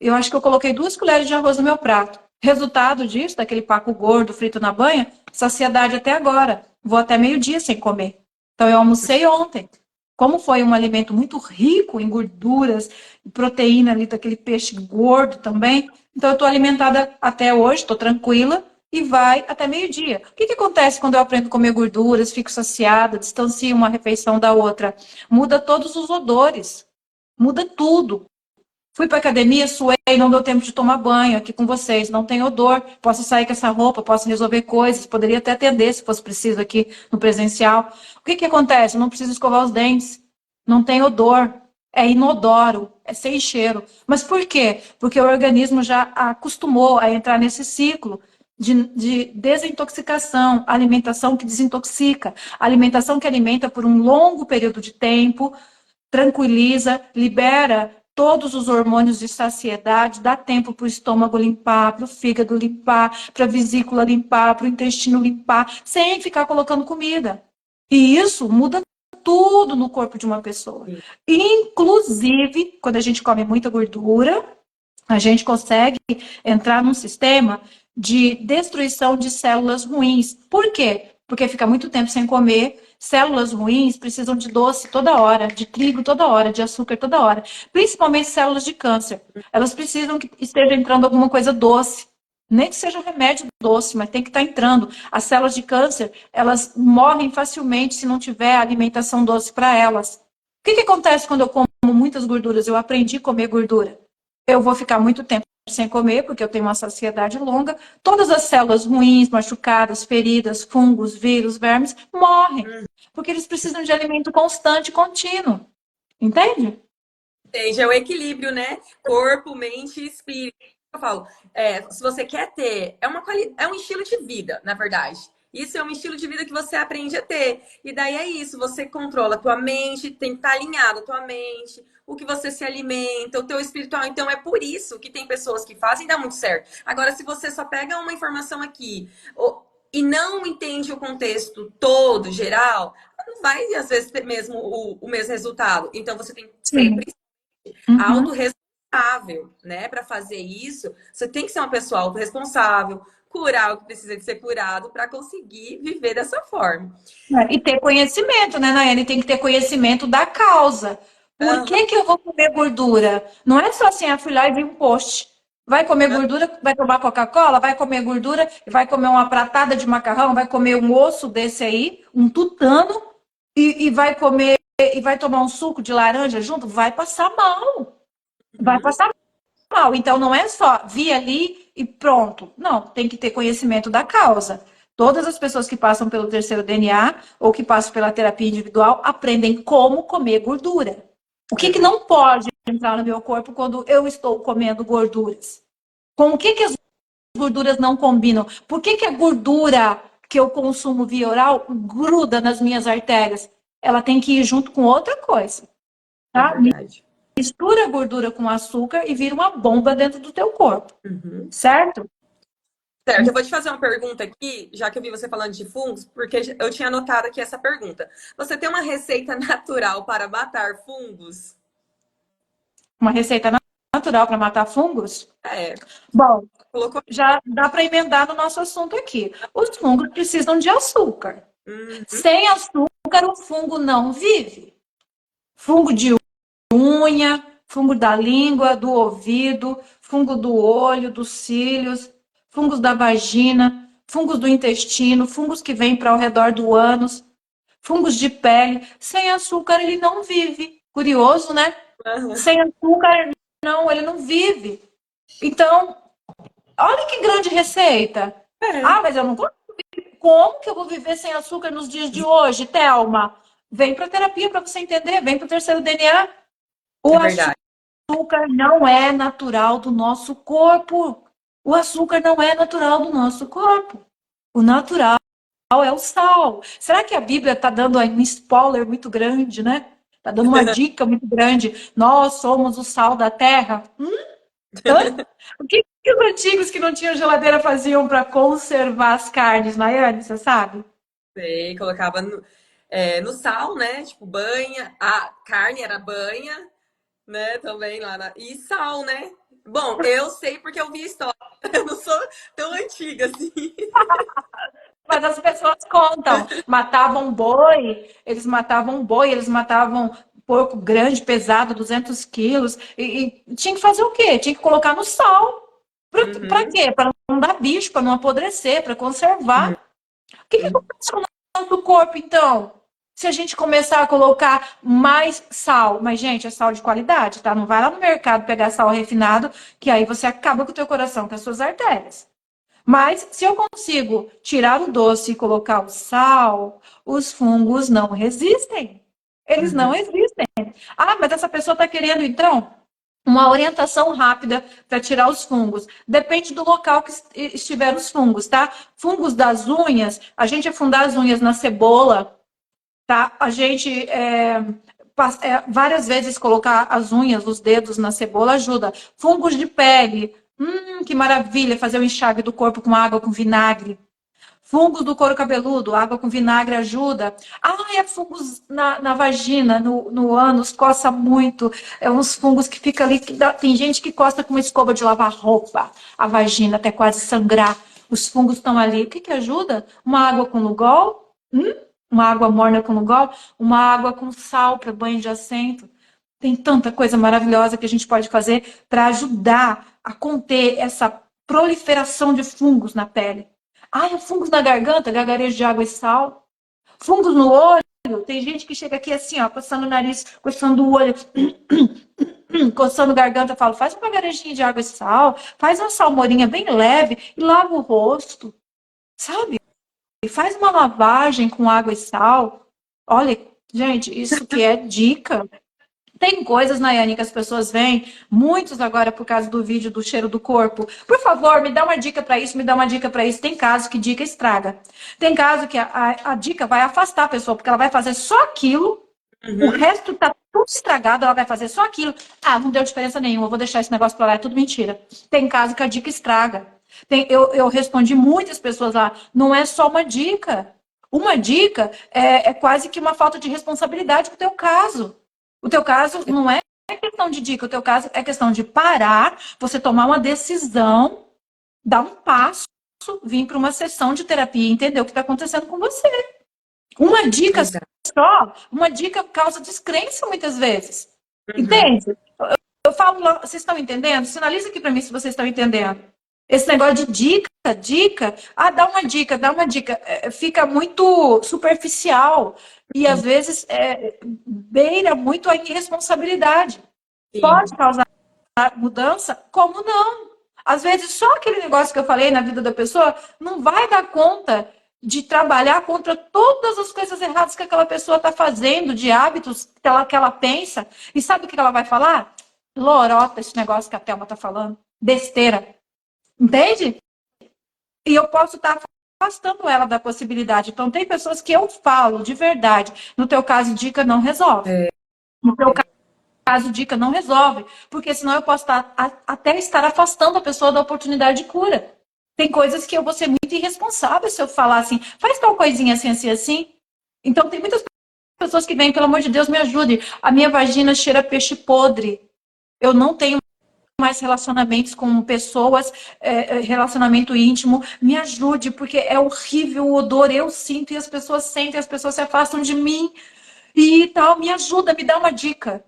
Eu acho que eu coloquei 2 colheres de arroz no meu prato. Resultado disso, daquele pacu gordo frito na banha, saciedade até agora. Vou até meio-dia sem comer. Então, eu almocei ontem. Como foi um alimento muito rico em gorduras, proteína ali daquele peixe gordo também. Então, eu estou alimentada até hoje, estou tranquila e vai até meio-dia. O que, que acontece quando eu aprendo a comer gorduras, fico saciada, distancio uma refeição da outra? Muda todos os odores, muda tudo. Fui para academia, suei, não deu tempo de tomar banho aqui com vocês, não tem odor, posso sair com essa roupa, posso resolver coisas, poderia até atender se fosse preciso aqui no presencial. O que, que acontece? Eu não preciso escovar os dentes, não tem odor, é inodoro, é sem cheiro. Mas por quê? Porque o organismo já acostumou a entrar nesse ciclo de desintoxicação, alimentação que desintoxica, alimentação que alimenta por um longo período de tempo, tranquiliza, libera todos os hormônios de saciedade, dá tempo para o estômago limpar, para o fígado limpar, para a vesícula limpar, para o intestino limpar, sem ficar colocando comida. E isso muda tudo no corpo de uma pessoa. Inclusive, quando a gente come muita gordura, a gente consegue entrar num sistema de destruição de células ruins. Por quê? Porque fica muito tempo sem comer. Células ruins precisam de doce toda hora, de trigo toda hora, de açúcar toda hora. Principalmente células de câncer. Elas precisam que esteja entrando alguma coisa doce. Nem que seja remédio doce, mas tem que estar entrando. As células de câncer, elas morrem facilmente se não tiver alimentação doce para elas. O que acontece quando eu como muitas gorduras? Eu aprendi a comer gordura. Eu vou ficar muito tempo sem comer, porque eu tenho uma saciedade longa. Todas as células ruins, machucadas, feridas, fungos, vírus, vermes, morrem. Porque eles precisam de alimento constante, contínuo. Entende? Entende? É o equilíbrio, né? Corpo, mente e espírito. Eu falo, se você quer ter, é um estilo de vida, na verdade. Isso é um estilo de vida que você aprende a ter. E daí é isso, você controla a tua mente, tem que estar alinhado a tua mente, o que você se alimenta, o teu espiritual. Então é por isso que tem pessoas que fazem e dá muito certo. Agora, se você só pega uma informação aqui e não entende o contexto todo, geral, não vai, às vezes, ter mesmo o mesmo resultado. Então você tem que Sim. sempre Uhum. autorresponsável, né? Para fazer isso, você tem que ser uma pessoa autorresponsável, curar o que precisa de ser curado para conseguir viver dessa forma. E ter conhecimento, né, Nayane? Tem que ter conhecimento da causa. Por Aham, que eu vou comer gordura? Não é só assim, fui lá e vi um post. Vai comer gordura, vai tomar Coca-Cola, vai comer gordura, vai comer uma pratada de macarrão, vai comer um osso desse aí, um tutano, e vai comer, e vai tomar um suco de laranja junto, vai passar mal. Vai uhum, passar mal. Então, não é só vir ali e pronto. Não, tem que ter conhecimento da causa. Todas as pessoas que passam pelo terceiro DNA ou que passam pela terapia individual aprendem como comer gordura. O que aham. não pode entrar no meu corpo quando eu estou comendo gorduras? Com o que as gorduras não combinam? Por que a gordura que eu consumo via oral gruda nas minhas artérias? Ela tem que ir junto com outra coisa, É tá? verdade. Mistura a gordura com açúcar e vira uma bomba dentro do teu corpo, Uhum. certo? Certo, eu vou te fazer uma pergunta aqui, já que eu vi você falando de fungos, porque eu tinha anotado aqui essa pergunta. Você tem uma receita natural para matar fungos? Uma receita natural para matar fungos? É, Bom, colocou. já dá para emendar no nosso assunto aqui. Os fungos precisam de açúcar. Uhum, Sem açúcar, o fungo não vive. Fungo de unha, fungo da língua, do ouvido, fungo do olho, dos cílios, fungos da vagina, fungos do intestino, fungos que vêm para ao redor do ânus, fungos de pele. Sem açúcar, ele não vive. Curioso, né? uhum. Sem açúcar, não, ele não vive. Então, olha que grande receita. É, Ah, mas eu não vou. Como que eu vou viver sem açúcar nos dias de hoje, Thelma? Vem para terapia para você entender, vem para o terceiro DNA. O é verdade. açúcar não é natural do nosso corpo. O açúcar não é natural do nosso corpo. O natural é o sal. Será que a Bíblia está dando aí um spoiler muito grande, né? Está dando uma dica muito grande. Nós somos o sal da terra. Hã? O que os antigos que não tinham geladeira faziam para conservar as carnes, Nayane, você sabe? Sei, colocava no sal, né? Tipo, banha. A carne era banha, né? Também lá na. E sal, né? Bom, eu sei porque eu vi a história. Eu não sou tão antiga assim. Mas as pessoas contam, matavam boi, eles matavam porco grande, pesado, 200 quilos, e tinha que fazer o quê? Tinha que colocar no sal. Para Uhum, quê? Para não dar bicho, para não apodrecer, para uhum. conservar. O que acontece com o nosso corpo, então? Se a gente começar a colocar mais sal, mas, gente, é sal de qualidade, tá? Não vai lá no mercado pegar sal refinado, que aí você acaba com o teu coração, com as suas artérias. Mas se eu consigo tirar o doce e colocar o sal, os fungos não resistem. Eles não Uhum. existem. Ah, mas essa pessoa está querendo, então, uma orientação rápida para tirar os fungos. Depende do local que estiver os fungos, tá? Fungos das unhas, a gente afundar as unhas na cebola, tá? A gente várias vezes colocar as unhas, os dedos na cebola ajuda. Fungos de pele, que maravilha, fazer o enxágue do corpo com água com vinagre. Fungos do couro cabeludo, água com vinagre ajuda. É fungos na vagina, no ânus, coça muito. É uns fungos que fica ali. Tem gente que coça com uma escova de lavar roupa, a vagina até quase sangrar. Os fungos estão ali. O que ajuda? Uma água com Lugol, uma água morna com Lugol, uma água com sal para banho de assento. Tem tanta coisa maravilhosa que a gente pode fazer para ajudar a conter essa proliferação de fungos na pele. Fungos na garganta, gargarejo de água e sal. Fungos no olho. Tem gente que chega aqui assim, ó, coçando o nariz, coçando o olho, coçando a garganta. Eu falo, faz uma gargarejinha de água e sal, faz uma salmorinha bem leve e lava o rosto, sabe? E faz uma lavagem com água e sal. Olha, gente, isso que é dica. Tem coisas, Nayane, que as pessoas veem, muitos agora por causa do vídeo do cheiro do corpo. Por favor, me dá uma dica para isso, me dá uma dica para isso. Tem caso que dica estraga. Tem caso que a dica vai afastar a pessoa, porque ela vai fazer só aquilo, o resto tá tudo estragado, ela vai fazer só aquilo. Não deu diferença nenhuma, eu vou deixar esse negócio para lá, é tudo mentira. Tem caso que a dica estraga. Eu respondi muitas pessoas lá, não é só uma dica. Uma dica é quase que uma falta de responsabilidade com o teu caso. O teu caso não é questão de dica, o teu caso é questão de parar, você tomar uma decisão, dar um passo, vir para uma sessão de terapia e entender o que está acontecendo com você. Uma dica só, uma dica causa descrença muitas vezes. Entende? Eu falo, vocês estão entendendo? Sinaliza aqui para mim se vocês estão entendendo. Esse negócio de dica, dá uma dica, fica muito superficial e às vezes beira muito a irresponsabilidade. Sim. Pode causar mudança, como não? Às vezes só aquele negócio que eu falei na vida da pessoa não vai dar conta de trabalhar contra todas as coisas erradas que aquela pessoa está fazendo, de hábitos que ela pensa. E sabe o que ela vai falar? Lorota, esse negócio que a Thelma está falando. Besteira. Entende? E eu posso estar afastando ela da possibilidade. Então, tem pessoas que eu falo de verdade. No teu caso, dica não resolve. No teu caso, dica não resolve. Porque senão eu posso até estar afastando a pessoa da oportunidade de cura. Tem coisas que eu vou ser muito irresponsável se eu falar assim, faz tal coisinha assim, assim, assim. Então, tem muitas pessoas que vêm, pelo amor de Deus, me ajude. A minha vagina cheira peixe podre. Eu não tenho mais relacionamentos com pessoas, relacionamento íntimo, me ajude, porque é horrível o odor, eu sinto e as pessoas sentem, as pessoas se afastam de mim e tal, me ajuda, me dá uma dica.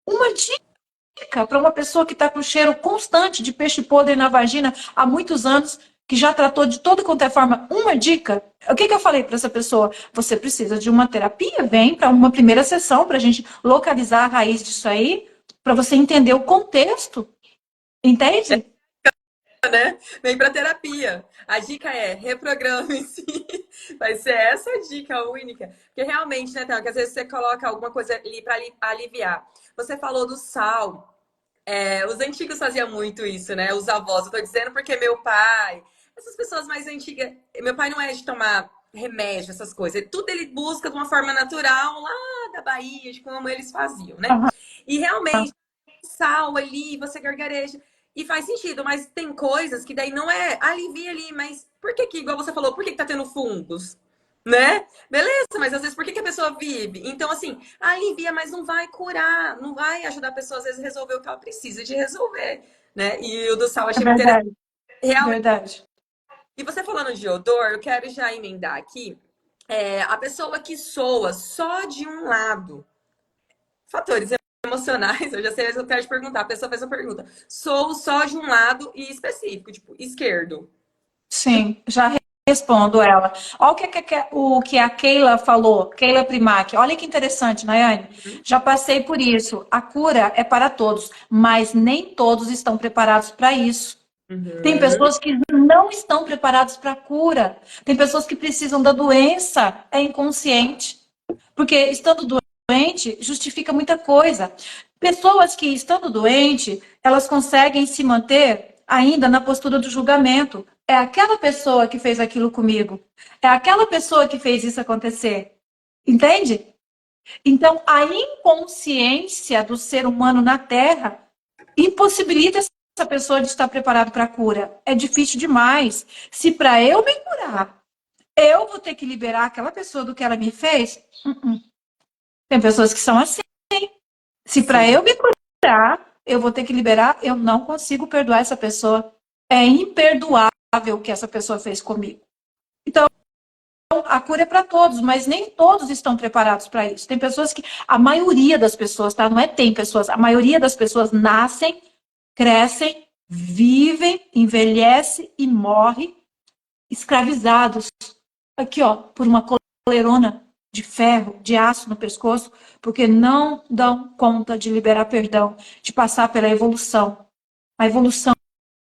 Uma dica para uma pessoa que está com cheiro constante de peixe podre na vagina há muitos anos, que já tratou de toda quanto é forma, uma dica. O que eu falei para essa pessoa? Você precisa de uma terapia, vem para uma primeira sessão para a gente localizar a raiz disso aí, para você entender o contexto. Entende? Né? Vem para terapia. A dica é reprograme-se. Vai ser essa a dica única. Porque realmente, né, Théo, que às vezes você coloca alguma coisa ali para aliviar. Você falou do sal. Os antigos faziam muito isso, né? Os avós. Eu tô dizendo porque meu pai, essas pessoas mais antigas. Meu pai não é de tomar remédio, essas coisas. Tudo ele busca de uma forma natural lá da Bahia, de como eles faziam, né? E realmente, sal ali, você gargareja. E faz sentido, mas tem coisas que daí não é alivia ali, mas por que igual você falou, por que tá tendo fungos? Né? Beleza, mas às vezes por que a pessoa vive? Então, assim, alivia, mas não vai curar, não vai ajudar a pessoa, às vezes, a resolver o que ela precisa de resolver, né? E o do sal achei muito interessante. Verdade. E você falando de odor, eu quero já emendar aqui. A pessoa que soa só de um lado. Fatores emocionais, eu já sei, mas eu quero te perguntar. A pessoa fez a pergunta. Sou só de um lado e específico, tipo, esquerdo. Sim, já respondo ela. Olha o que a Keila falou, Keila Primac. Olha que interessante, Nayane. Já passei por isso. A cura é para todos, mas nem todos estão preparados para isso. Tem pessoas que não estão preparadas para a cura. Tem pessoas que precisam da doença, é inconsciente. Porque estando doente, justifica muita coisa. Pessoas que, estando doente, elas conseguem se manter ainda na postura do julgamento. É aquela pessoa que fez aquilo comigo. É aquela pessoa que fez isso acontecer. Entende? Então, a inconsciência do ser humano na Terra impossibilita essa pessoa de estar preparado para a cura. É difícil demais. Se para eu me curar, eu vou ter que liberar aquela pessoa do que ela me fez, tem pessoas que são assim. Se para Sim, eu me curar, eu vou ter que liberar, eu não consigo perdoar essa pessoa. É imperdoável o que essa pessoa fez comigo. Então, a cura é para todos, mas nem todos estão preparados para isso. Tem pessoas que, a maioria das pessoas, tá? Não é tem pessoas, a maioria das pessoas nascem, crescem, vivem, envelhecem e morrem escravizados. Aqui, ó, por uma colerona de ferro, de aço no pescoço, porque não dão conta de liberar perdão, de passar pela evolução. A evolução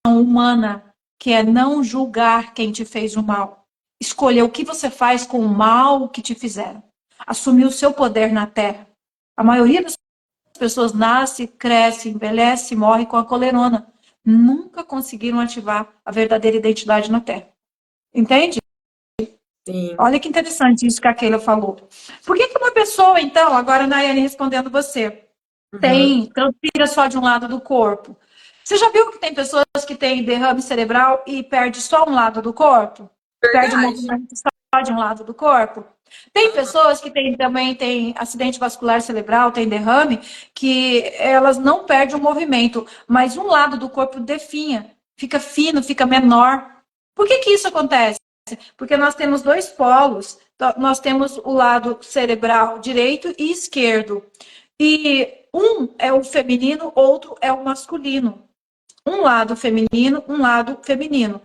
humana, que é não julgar quem te fez o mal. Escolher o que você faz com o mal que te fizeram. Assumir o seu poder na Terra. A maioria das pessoas nasce, cresce, envelhece e morre com a colerona. Nunca conseguiram ativar a verdadeira identidade na Terra. Entende? sim. Olha que interessante isso que a Keila falou. Por que uma pessoa, então, agora Nayane respondendo você, Uhum. transpira só de um lado do corpo? Você já viu que tem pessoas que têm derrame cerebral e perde só um lado do corpo? Perde o Verdade. movimento só de um lado do corpo? Tem Aham. pessoas que também têm acidente vascular cerebral, tem derrame, que elas não perdem o movimento, mas um lado do corpo definha, fica fino, fica menor. Por que isso acontece? Porque nós temos dois polos, nós temos o lado cerebral direito e esquerdo. E um é o feminino, outro é o masculino. Um lado feminino, um lado feminino.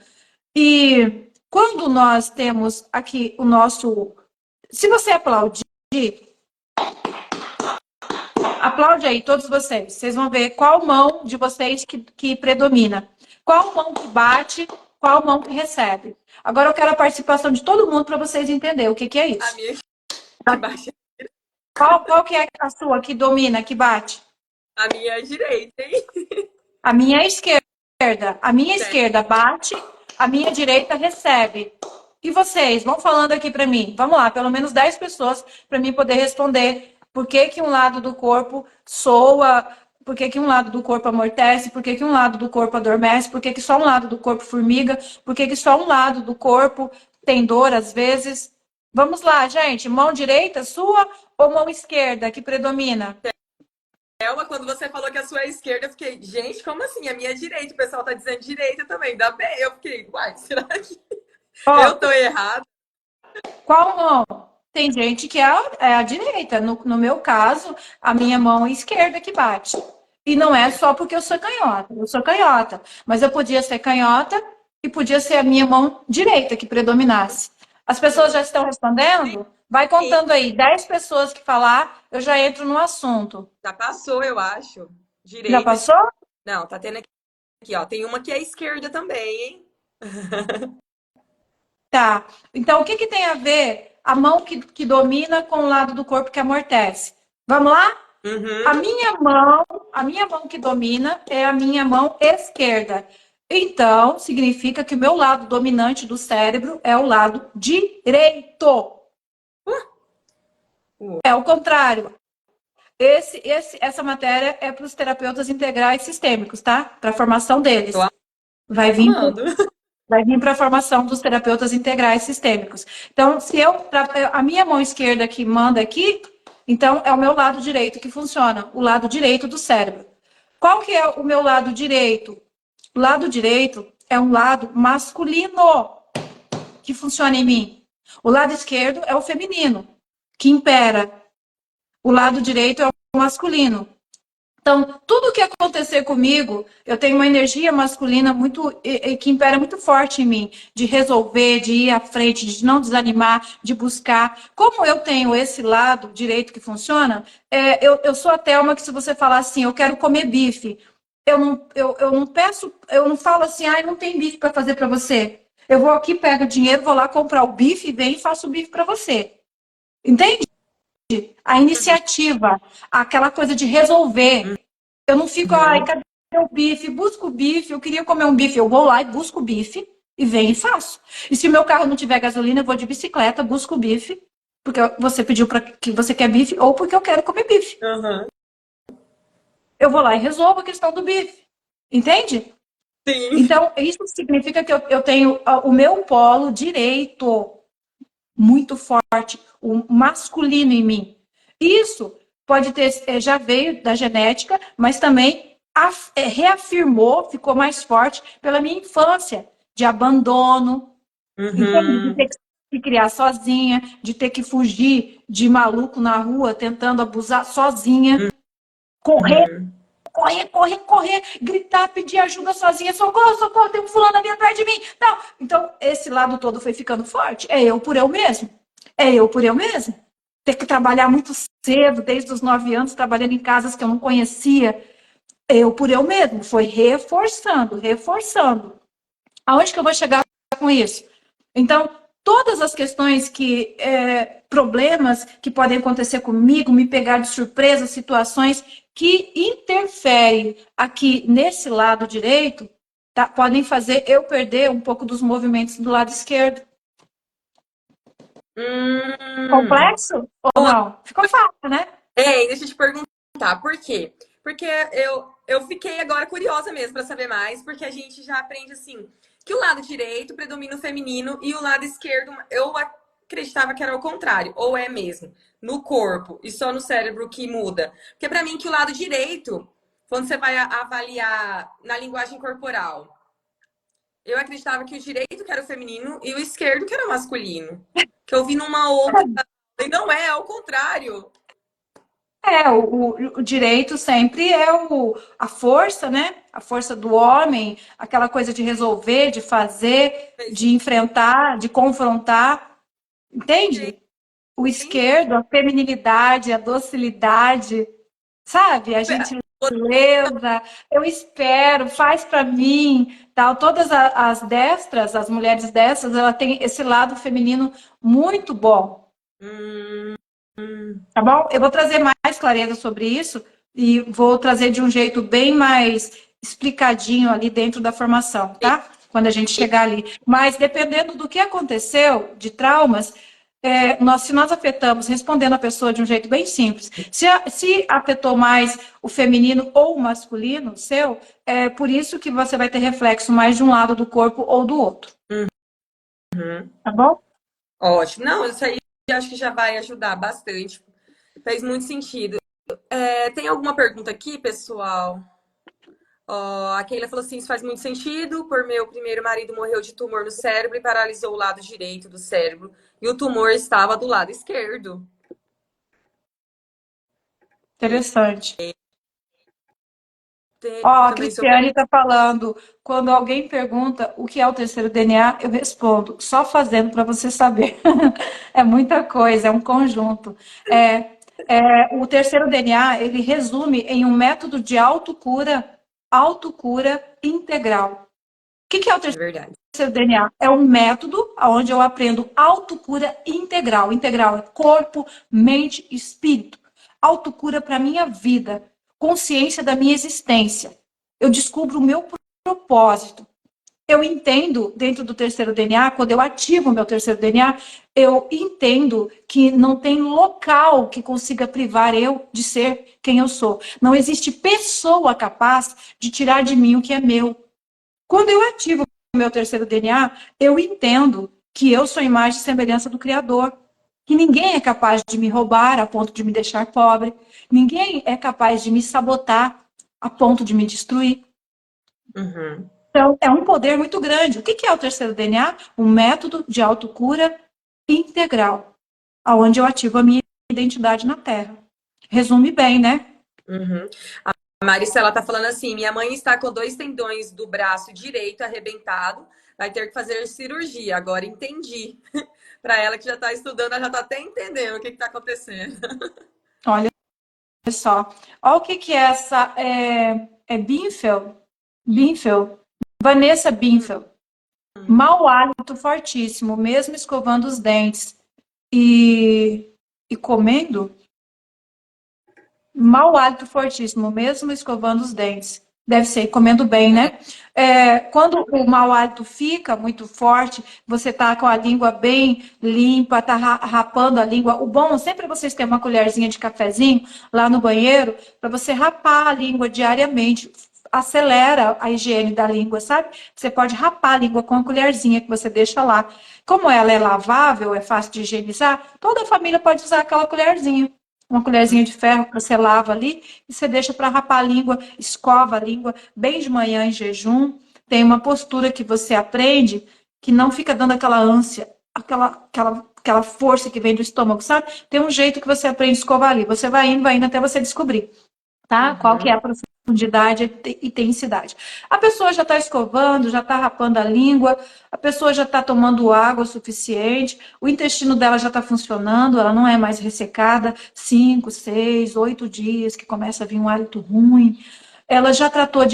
E quando nós temos aqui o nosso. Se você aplaudir, aplaude aí, todos vocês. Vocês vão ver qual mão de vocês que predomina. Qual mão que bate, qual mão que recebe. Agora eu quero a participação de todo mundo para vocês entenderem o que é A isso. minha que baixa. Qual que é a sua que domina, que bate? A minha é direita, hein? A minha é esquerda. A minha Certo. esquerda bate, a minha direita recebe. E vocês, vão falando aqui para mim. Vamos lá, pelo menos 10 pessoas para mim poder responder por que um lado do corpo soa, por que um lado do corpo amortece, por que um lado do corpo adormece, por que só um lado do corpo formiga, por que só um lado do corpo tem dor às vezes. Vamos lá, gente. Mão direita sua ou mão esquerda que predomina? Thelma, quando você falou que a sua é esquerda, eu fiquei, gente, como assim? A minha é direita. O pessoal tá dizendo direita também. Dá bem. Eu fiquei, uai, será que Ó, eu tô errado? qual mão? Tem gente que é a direita. No meu caso, a minha mão é esquerda que bate. E não é só porque eu sou canhota. Eu sou canhota. Mas eu podia ser canhota e podia ser a minha mão direita que predominasse. As pessoas já estão respondendo? Vai contando aí. 10 pessoas que falar, eu já entro no assunto. Já passou, eu acho. Já Direita. passou? Não, tá tendo aqui, ó. Tem uma que é esquerda também, hein? Tá. Então, o que tem a ver a mão que domina com o lado do corpo que amortece? Vamos lá? A Uhum. minha mão, a minha mão que domina é a minha mão esquerda. Então, significa que o meu lado dominante do cérebro é o lado direito. Uh, É o contrário. Essa matéria é para os terapeutas integrais sistêmicos, tá? Para a formação tô deles. Vai vir amando. Vai vir para a formação dos terapeutas integrais sistêmicos. Então, se a minha mão esquerda que manda aqui, então é o meu lado direito que funciona, o lado direito do cérebro. Qual que é o meu lado direito? O lado direito é um lado masculino que funciona em mim. O lado esquerdo é o feminino, que impera. O lado direito é o masculino. Então, tudo que acontecer comigo, eu tenho uma energia masculina muito que impera muito forte em mim, de resolver, de ir à frente, de não desanimar, de buscar. Como eu tenho esse lado direito que funciona, eu sou a Thelma que se você falar assim, eu quero comer bife, eu não peço, eu não falo assim, ai, não tem bife para fazer para você. Eu vou aqui, pego o dinheiro, vou lá comprar o bife, venho e faço o bife para você. Entende? A iniciativa, aquela coisa de resolver. Eu não fico, ai, Uhum. cadê o bife? Busco o bife, eu queria comer um bife. Eu vou lá e busco o bife e venho e faço. E se o meu carro não tiver gasolina, eu vou de bicicleta, busco o bife porque você pediu para que você quer bife ou porque eu quero comer bife. Aham. Eu vou lá e resolvo a questão do bife. Entende? Sim. Então, isso significa que eu tenho o meu polo direito muito forte, o masculino em mim. Isso pode ter, já veio da genética, mas também reafirmou, ficou mais forte pela minha infância, de abandono, entende? De ter Uhum. que se criar sozinha, de ter que fugir de maluco na rua tentando abusar sozinha, correr, Uhum. correr, gritar, pedir ajuda sozinha, socorro, socorro, tem um fulano ali atrás de mim. Não. Então, esse lado todo foi ficando forte. É eu por eu mesmo. É eu por eu mesmo. Ter que trabalhar muito cedo, desde os 9 anos, trabalhando em casas que eu não conhecia. Eu por eu mesmo. Foi reforçando, reforçando. Aonde que eu vou chegar com isso? Então, todas as questões que, problemas que podem acontecer comigo, me pegar de surpresa, situações que interferem aqui nesse lado direito, tá, podem fazer eu perder um pouco dos movimentos do lado esquerdo. Hum. Complexo ou não? Ficou fácil, né? Ei, deixa eu te perguntar, por quê? Porque eu fiquei agora curiosa mesmo para saber mais, porque a gente já aprende assim, que o lado direito predomina o feminino e o lado esquerdo eu acreditava que era o contrário, ou é mesmo, no corpo e só no cérebro que muda. Porque para mim que o lado direito, quando você vai avaliar na linguagem corporal, eu acreditava que o direito que era o feminino e o esquerdo que era o masculino. Que eu vi numa outra, e não é, é o contrário. O direito sempre é a força, né? A força do homem, aquela coisa de resolver, de fazer, de enfrentar, de confrontar, entende? O esquerdo, a feminilidade, a docilidade, sabe? A gentileza, eu espero, faz para mim, tal. Todas as destras, as mulheres destras, ela tem esse lado feminino muito bom. Hum, hum. Tá bom? Eu vou trazer mais clareza sobre isso e vou trazer de um jeito bem mais explicadinho ali dentro da formação, tá? Quando a gente chegar ali. Mas dependendo do que aconteceu, de traumas, se nós afetamos, respondendo a pessoa de um jeito bem simples, se afetou mais o feminino ou o masculino seu, é por isso que você vai ter reflexo mais de um lado do corpo ou do outro. Uhum. Tá bom? Ótimo. Não, isso aí eu acho que já vai ajudar bastante. Faz muito sentido. É, tem alguma pergunta aqui, pessoal? Ó, a Keila falou assim: isso faz muito sentido. Por meu primeiro marido morreu de tumor no cérebro e paralisou o lado direito do cérebro. E o tumor estava do lado esquerdo. Interessante. Ó, a Também sou. Cristiane está falando, quando alguém pergunta o que é o terceiro DNA, eu respondo, só fazendo para você saber. É muita coisa, é um conjunto. O terceiro DNA, ele resume em um método de autocura integral. O que é o Verdade. terceiro DNA? É um método onde eu aprendo autocura integral. Integral é corpo, mente e espírito. Autocura para a minha vida, consciência da minha existência. Eu descubro o meu propósito. Eu entendo, dentro do terceiro DNA, quando eu ativo o meu terceiro DNA, eu entendo que não tem local que consiga privar eu de ser quem eu sou. Não existe pessoa capaz de tirar de mim o que é meu. Quando eu ativo o meu terceiro DNA, eu entendo que eu sou imagem e semelhança do Criador. Que ninguém é capaz de me roubar a ponto de me deixar pobre. Ninguém é capaz de me sabotar a ponto de me destruir. Uhum. Então, é um poder muito grande. O que é o terceiro DNA? Um método de autocura integral, onde eu ativo a minha identidade na Terra. Resume bem, né? Uhum. A Maricela tá falando assim: minha mãe está com 2 tendões do braço direito arrebentado, vai ter que fazer cirurgia. Agora entendi. Para ela que já está estudando, ela já está até entendendo o que está acontecendo. Olha só. Olha o que é essa. Binfeld? Binfeld? Vanessa Binfeld. Mau hálito fortíssimo, mesmo escovando os dentes e comendo. Mau hálito fortíssimo, mesmo escovando os dentes. Deve ser, comendo bem, né? Quando o mau hálito fica muito forte, você tá com a língua bem limpa, tá rapando a língua. O bom sempre é vocês terem uma colherzinha de cafezinho lá no banheiro para você rapar a língua diariamente. Acelera a higiene da língua, sabe? Você pode rapar a língua com a colherzinha que você deixa lá. Como ela é lavável, é fácil de higienizar, toda a família pode usar aquela colherzinha. Uma colherzinha de ferro que você lava ali e você deixa para rapar a língua, escova a língua bem de manhã em jejum. Tem uma postura que você aprende que não fica dando aquela ânsia, aquela força que vem do estômago, sabe? Tem um jeito que você aprende a escovar ali. Você vai indo até você descobrir, tá? Qual que é Uhum. a profundidade e intensidade. A pessoa já está escovando, já está rapando a língua, a pessoa já está tomando água suficiente, o intestino dela já está funcionando, ela não é mais ressecada, 5, 6, 8 dias que começa a vir um hálito ruim. Ela já tratou a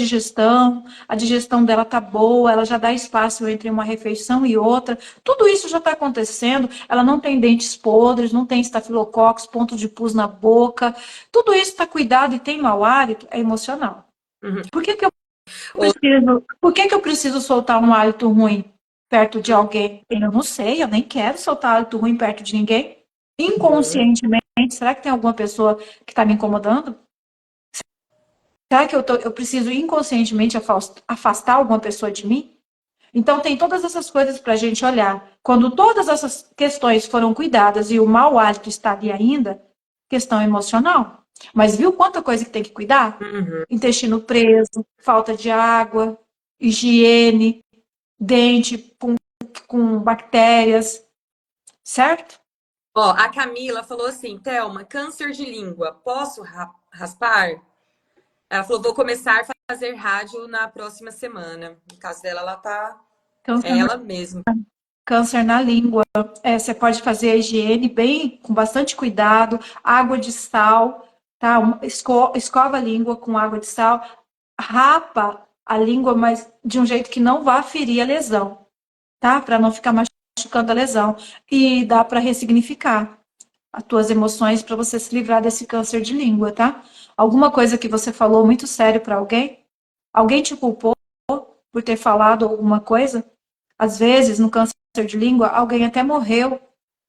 digestão dela tá boa, ela já dá espaço entre uma refeição e outra. Tudo isso já está acontecendo. Ela não tem dentes podres, não tem estafilococcus, ponto de pus na boca. Tudo isso está cuidado e tem mau hálito, é emocional. Uhum. Por que eu preciso soltar um hálito ruim perto de alguém? Eu não sei, eu nem quero soltar hálito ruim perto de ninguém. Uhum. Inconscientemente, será que tem alguma pessoa que está me incomodando? Será que eu preciso inconscientemente afastar alguma pessoa de mim? Então, tem todas essas coisas para a gente olhar. Quando todas essas questões foram cuidadas e o mau hálito está ali ainda, questão emocional. Mas viu quanta coisa que tem que cuidar? Uhum. Intestino preso, falta de água, higiene, dente com bactérias, certo? Ó, a Camila falou assim, Thelma, câncer de língua, posso raspar? Ela falou, vou começar a fazer rádio na próxima semana. No caso dela, ela tá. Câncer É na, ela mesma. câncer na língua. Você pode fazer a higiene bem, com bastante cuidado, água de sal, tá? Escova a língua com água de sal, rapa a língua, mas de um jeito que não vá ferir a lesão, tá? Para não ficar machucando a lesão. E dá para ressignificar as tuas emoções para você se livrar desse câncer de língua, tá? Alguma coisa que você falou muito sério para alguém? Alguém te culpou por ter falado alguma coisa? Às vezes, no câncer de língua, alguém até morreu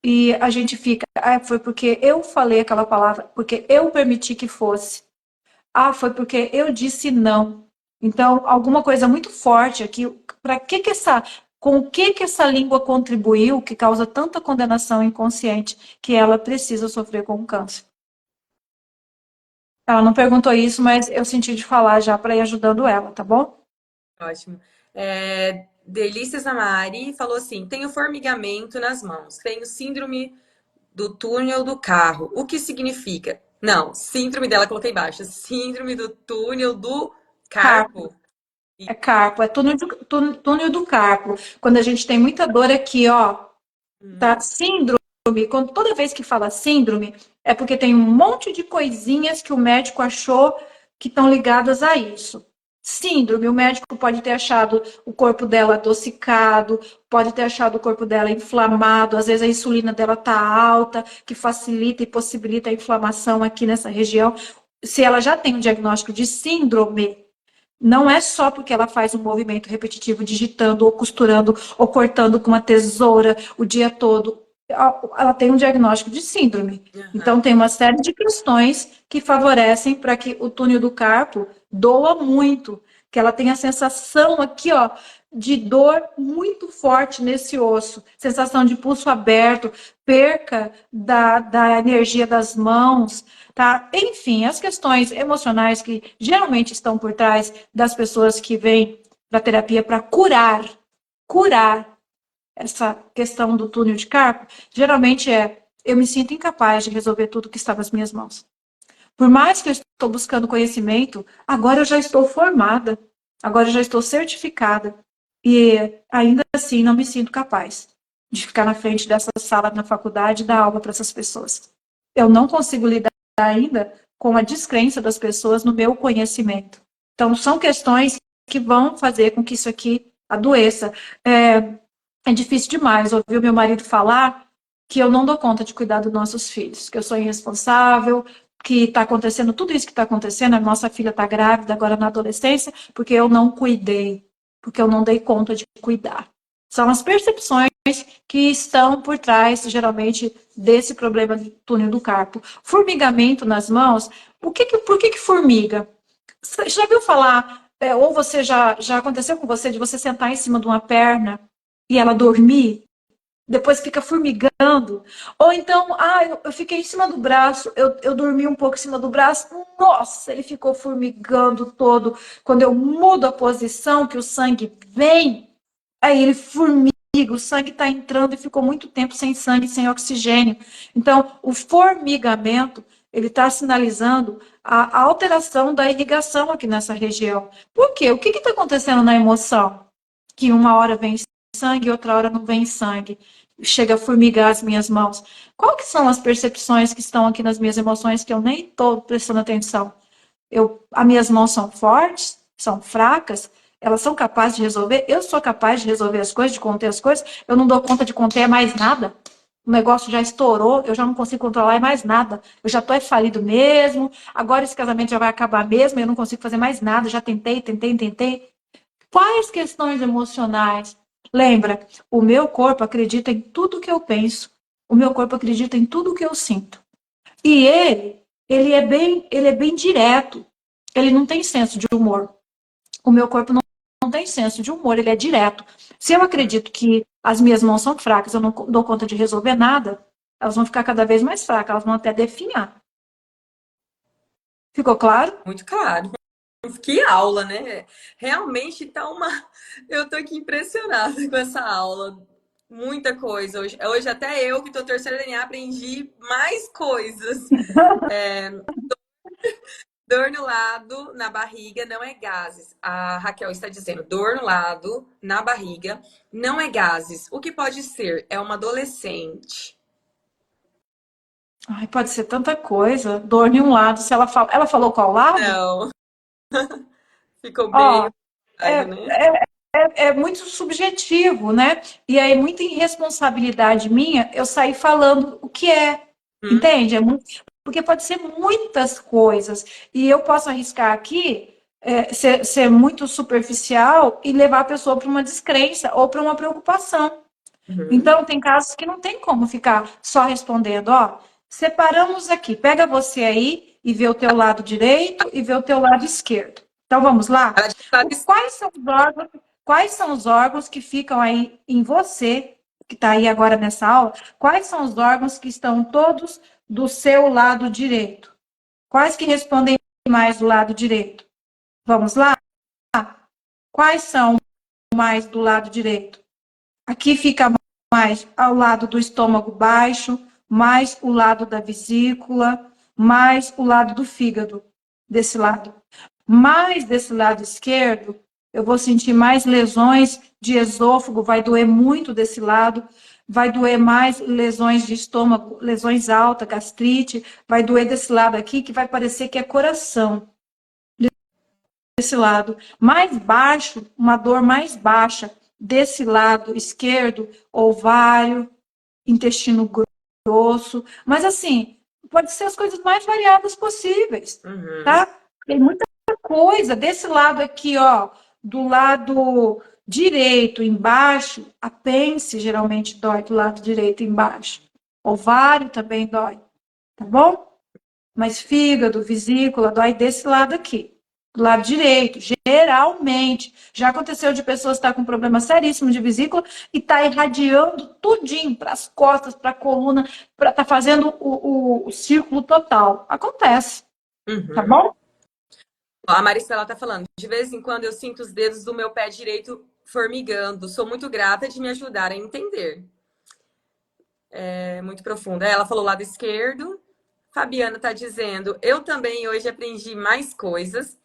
e a gente fica, foi porque eu falei aquela palavra, porque eu permiti que fosse. Ah, foi porque eu disse não. Então, alguma coisa muito forte aqui. Para que essa, com o que essa língua contribuiu que causa tanta condenação inconsciente que ela precisa sofrer com o câncer? Ela não perguntou isso, mas eu senti de falar já para ir ajudando ela, tá bom? Ótimo. Delícias Amari falou assim: tenho formigamento nas mãos, tenho síndrome do túnel do carro. O que significa? Não, síndrome dela, coloquei embaixo. Síndrome do túnel do Carpo. carpo. É carpo, é túnel do carpo. Quando a gente tem muita dor aqui, ó, Hum. tá? Síndrome, quando, toda vez que fala síndrome, é porque tem um monte de coisinhas que o médico achou que estão ligadas a isso. Síndrome, o médico pode ter achado o corpo dela adocicado, pode ter achado o corpo dela inflamado, às vezes a insulina dela tá alta, que facilita e possibilita a inflamação aqui nessa região. Se ela já tem um diagnóstico de síndrome, não é só porque ela faz um movimento repetitivo digitando ou costurando ou cortando com uma tesoura o dia todo. Ela tem um diagnóstico de síndrome. Aham. Então, tem uma série de questões que favorecem para que o túnel do carpo doa muito, que ela tenha a sensação aqui, ó, de dor muito forte nesse osso, sensação de pulso aberto, perca da energia das mãos, tá? Enfim, as questões emocionais que geralmente estão por trás das pessoas que vêm para terapia para curar essa questão do túnel de carpo, geralmente eu me sinto incapaz de resolver tudo que está nas minhas mãos. Por mais que eu estou buscando conhecimento, agora eu já estou formada, agora eu já estou certificada e ainda assim não me sinto capaz de ficar na frente dessa sala na faculdade e dar aula para essas pessoas. Eu não consigo lidar ainda com a descrença das pessoas no meu conhecimento. Então, são questões que vão fazer com que isso aqui adoeça. É difícil demais ouvir o meu marido falar que eu não dou conta de cuidar dos nossos filhos, que eu sou irresponsável, que está acontecendo, tudo isso que está acontecendo, a nossa filha está grávida agora na adolescência, porque eu não cuidei, porque eu não dei conta de cuidar. São as percepções que estão por trás, geralmente, desse problema do túnel do carpo. Formigamento nas mãos, por que formiga? Você já viu falar, ou você já aconteceu com você, de você sentar em cima de uma perna e ela dormir? Depois fica formigando. Ou então, eu fiquei em cima do braço, eu dormi um pouco em cima do braço, nossa, ele ficou formigando todo. Quando eu mudo a posição, que o sangue vem, aí ele formiga, o sangue está entrando e ficou muito tempo sem sangue, sem oxigênio. Então, o formigamento, ele está sinalizando a alteração da irrigação aqui nessa região. Por quê? O que está acontecendo na emoção? Que uma hora vem sangue, outra hora não vem sangue. Chega a formigar as minhas mãos. Qual que são as percepções que estão aqui nas minhas emoções que eu nem estou prestando atenção? As minhas mãos são fortes, são fracas, elas são capazes de resolver, eu sou capaz de resolver as coisas, de conter as coisas, eu não dou conta de conter mais nada. O negócio já estourou, eu já não consigo controlar mais nada. Eu já estou falido mesmo, agora esse casamento já vai acabar mesmo, eu não consigo fazer mais nada, já tentei. Quais questões emocionais? Lembra, o meu corpo acredita em tudo que eu penso, o meu corpo acredita em tudo que eu sinto. E ele é bem direto. Ele não tem senso de humor. O meu corpo não tem senso de humor, ele é direto. Se eu acredito que as minhas mãos são fracas, eu não dou conta de resolver nada, elas vão ficar cada vez mais fracas, elas vão até definhar. Ficou claro? Muito claro. Que aula, né? Realmente tá uma. Eu tô aqui impressionada com essa aula. Muita coisa. Hoje até eu que tô terceira DNA aprendi mais coisas. Dor no lado, na barriga, não é gases. A Raquel está dizendo, dor no lado, na barriga, não é gases. O que pode ser? É uma adolescente. Ai, pode ser tanta coisa. Dor em um lado, se ela falou qual lado? Não, ficou bem Ó, vago, né? é muito subjetivo, né? E aí, muita irresponsabilidade minha, eu sair falando o que é, Hum? entende? Porque pode ser muitas coisas. E eu posso arriscar aqui, ser muito superficial e levar a pessoa para uma descrença ou para uma preocupação. Uhum. Então, tem casos que não tem como ficar só respondendo, ó, separamos aqui, pega você aí e vê o teu lado direito e vê o teu lado esquerdo. Então, vamos lá? Ela disse que ela Quais são os órgãos que ficam aí em você, que está aí agora nessa aula? Quais são os órgãos que estão todos do seu lado direito? Quais que respondem mais do lado direito? Vamos lá? Quais são mais do lado direito? Aqui fica mais ao lado do estômago baixo, mais o lado da vesícula, mais o lado do fígado, desse lado. Mais desse lado esquerdo, eu vou sentir mais lesões de esôfago, vai doer muito desse lado, vai doer mais lesões de estômago, lesões altas, gastrite, vai doer desse lado aqui, que vai parecer que é coração, desse lado. Mais baixo, uma dor mais baixa, desse lado esquerdo, ovário, intestino grosso, mas assim, pode ser as coisas mais variadas possíveis, Uhum. tá? Tem muita coisa desse lado aqui, ó, do lado direito embaixo, a pence geralmente dói do lado direito embaixo. Ovário também dói, tá bom? Mas fígado, vesícula, dói desse lado aqui, do lado direito, geralmente. Já aconteceu de pessoas estar com problema seríssimo de vesícula e tá irradiando tudinho para as costas, para a coluna, para tá fazendo o círculo total. Acontece, tá Uhum. bom? A Maristela tá falando, de vez em quando eu sinto os dedos do meu pé direito formigando. Sou muito grata de me ajudar a entender. É muito profunda. Ela falou lado esquerdo. Fabiana está dizendo, eu também hoje aprendi mais coisas.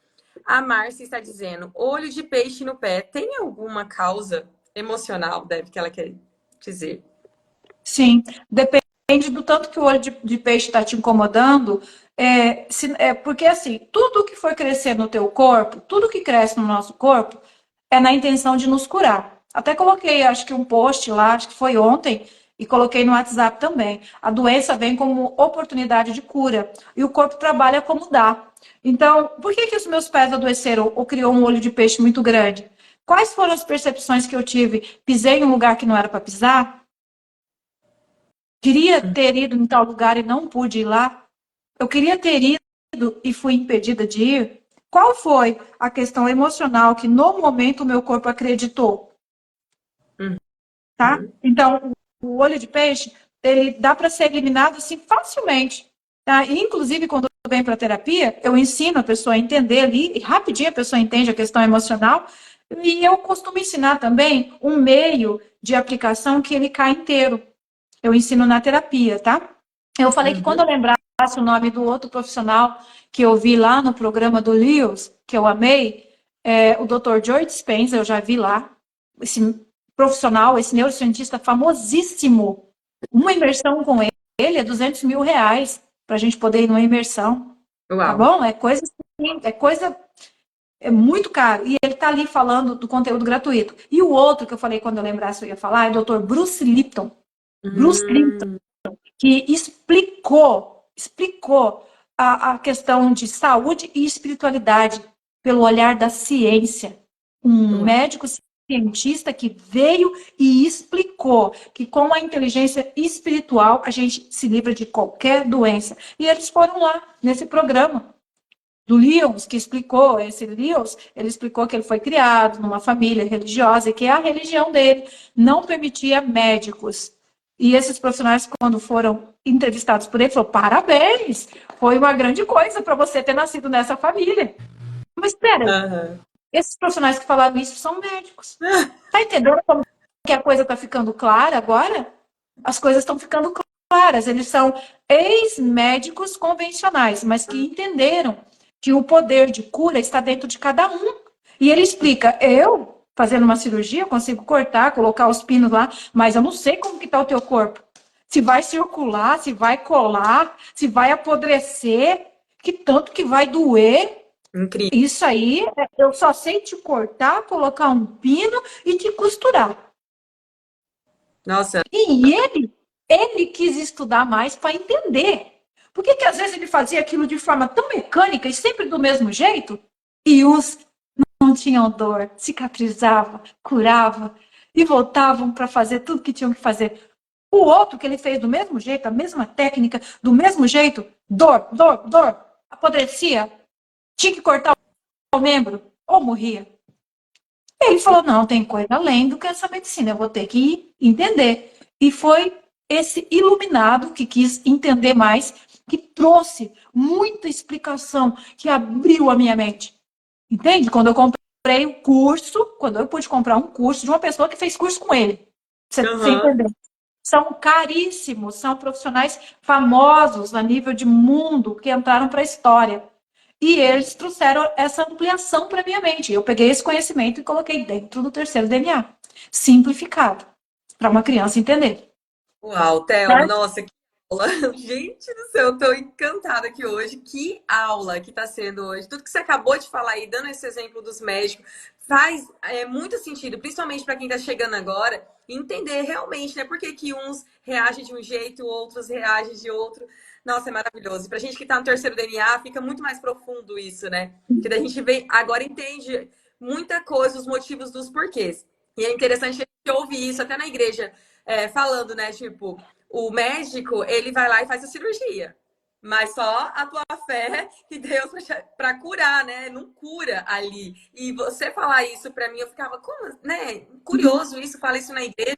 A Márcia está dizendo, olho de peixe no pé. Tem alguma causa emocional, deve que ela quer dizer. Sim, depende do tanto que o olho de peixe está te incomodando. Porque assim, tudo que for crescer no teu corpo, tudo que cresce no nosso corpo, é na intenção de nos curar. Até coloquei, acho que um post lá, acho que foi ontem, e coloquei no WhatsApp também. A doença vem como oportunidade de cura e o corpo trabalha como dá. Então, por que que os meus pés adoeceram ou criou um olho de peixe muito grande? Quais foram as percepções que eu tive? Pisei em um lugar que não era para pisar? Queria ter ido em tal lugar e não pude ir lá? Eu queria ter ido e fui impedida de ir? Qual foi a questão emocional que no momento o meu corpo acreditou? Tá? Uhum. Então, o olho de peixe, ele dá para ser eliminado assim facilmente. Tá? E, inclusive, quando eu venho para terapia, eu ensino a pessoa a entender ali, e rapidinho a pessoa entende a questão emocional, e eu costumo ensinar também um meio de aplicação que ele cai inteiro. Eu ensino na terapia, tá? Eu falei que quando eu Uhum. lembrasse o nome do outro profissional que eu vi lá no programa do Lewis, que eu amei, o Dr. Joe Dispenza, eu já vi lá, esse profissional, esse neurocientista famosíssimo. Uma imersão com ele é R$ 200 mil para a gente poder ir numa imersão, tá Uau. bom? É muito caro. E ele está ali falando do conteúdo gratuito. E o outro que eu falei quando eu lembrasse eu ia falar é o Dr. Bruce Lipton. Bruce Lipton, Hum. que explicou a questão de saúde e espiritualidade pelo olhar da ciência. Um Uau. médico cientista que veio e explicou que com a inteligência espiritual a gente se livra de qualquer doença. E eles foram lá nesse programa do Lewis, que explicou, esse Lewis, ele explicou que ele foi criado numa família religiosa e que a religião dele não permitia médicos. E esses profissionais, quando foram entrevistados por ele, falaram, parabéns, foi uma grande coisa para você ter nascido nessa família. Mas espera, Aham. esses profissionais que falaram isso são médicos. Tá entendendo como que a coisa está ficando clara agora? As coisas estão ficando claras. Eles são ex-médicos convencionais, mas que entenderam que o poder de cura está dentro de cada um. E ele explica, eu, fazendo uma cirurgia, consigo cortar, colocar os pinos lá, mas eu não sei como que está o teu corpo. Se vai circular, se vai colar, se vai apodrecer, que tanto que vai doer. Incrível. Isso aí, eu só sei te cortar, colocar um pino e te costurar. Nossa. E ele quis estudar mais para entender. Por que que às vezes ele fazia aquilo de forma tão mecânica e sempre do mesmo jeito? E uns não tinham dor, cicatrizava, curava e voltavam para fazer tudo que tinham que fazer. O outro que ele fez do mesmo jeito, a mesma técnica, do mesmo jeito, dor, dor, dor, apodrecia, tinha que cortar o membro ou morria. Ele falou: não, tem coisa além do que essa medicina, eu vou ter que entender. E foi esse iluminado que quis entender mais, que trouxe muita explicação, que abriu a minha mente. Entende? Quando eu comprei o curso, quando eu pude comprar um curso de uma pessoa que fez curso com ele. Você Aham. entendeu? São caríssimos, são profissionais famosos a nível de mundo que entraram para a história. E eles trouxeram essa ampliação para minha mente. Eu peguei esse conhecimento e coloquei dentro do terceiro DNA, simplificado, para uma criança entender. Uau, Thelma, Certo? nossa, que aula. Gente do céu, eu tô encantada aqui hoje. Que aula que tá sendo hoje. Tudo que você acabou de falar aí, dando esse exemplo dos médicos, faz muito sentido, principalmente para quem tá chegando agora, entender realmente, né? Por que que uns reagem de um jeito, outros reagem de outro. Nossa, é maravilhoso. E pra gente que tá no terceiro DNA, fica muito mais profundo isso, né? Que daí a gente vê, agora entende muita coisa, os motivos dos porquês. E é interessante a gente ouvir isso até na igreja falando, né? Tipo, o médico, ele vai lá e faz a cirurgia. Mas só a tua fé que Deus para curar, né? Não cura ali. E você falar isso para mim, eu ficava, como, né? Curioso isso, fala isso na igreja.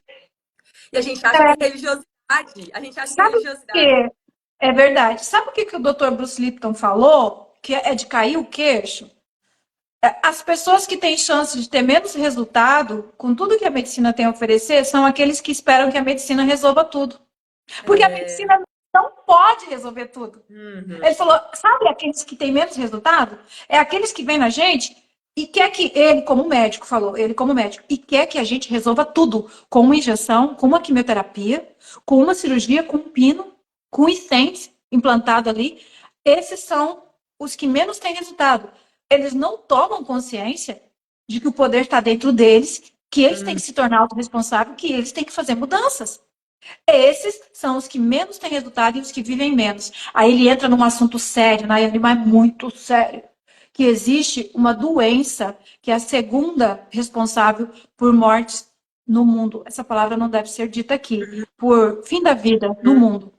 E a gente acha que é É, religiosidade. A gente acha que é sabe o religiosidade. que é verdade? Sabe o que o Dr. Bruce Lipton falou? Que é de cair o queixo? As pessoas que têm chance de ter menos resultado com tudo que a medicina tem a oferecer são aqueles que esperam que a medicina resolva tudo. Porque a É... medicina não pode resolver tudo. Uhum. Ele falou, sabe aqueles que têm menos resultado? É aqueles que vêm na gente e quer que ele, como médico, falou, ele como médico, e quer que a gente resolva tudo, com uma injeção, com uma quimioterapia, com uma cirurgia, com um pino, com um stent implantado ali. Esses são os que menos têm resultado. Eles não tomam consciência de que o poder está dentro deles, que eles têm Uhum. que se tornar autorresponsáveis, que eles têm que fazer mudanças. Esses são os que menos têm resultado e os que vivem menos. Aí ele entra num assunto sério, Nayane, mas muito sério. Que existe uma doença que é a segunda responsável por mortes no mundo. Essa palavra não deve ser dita aqui. Por fim da vida no Uhum. mundo.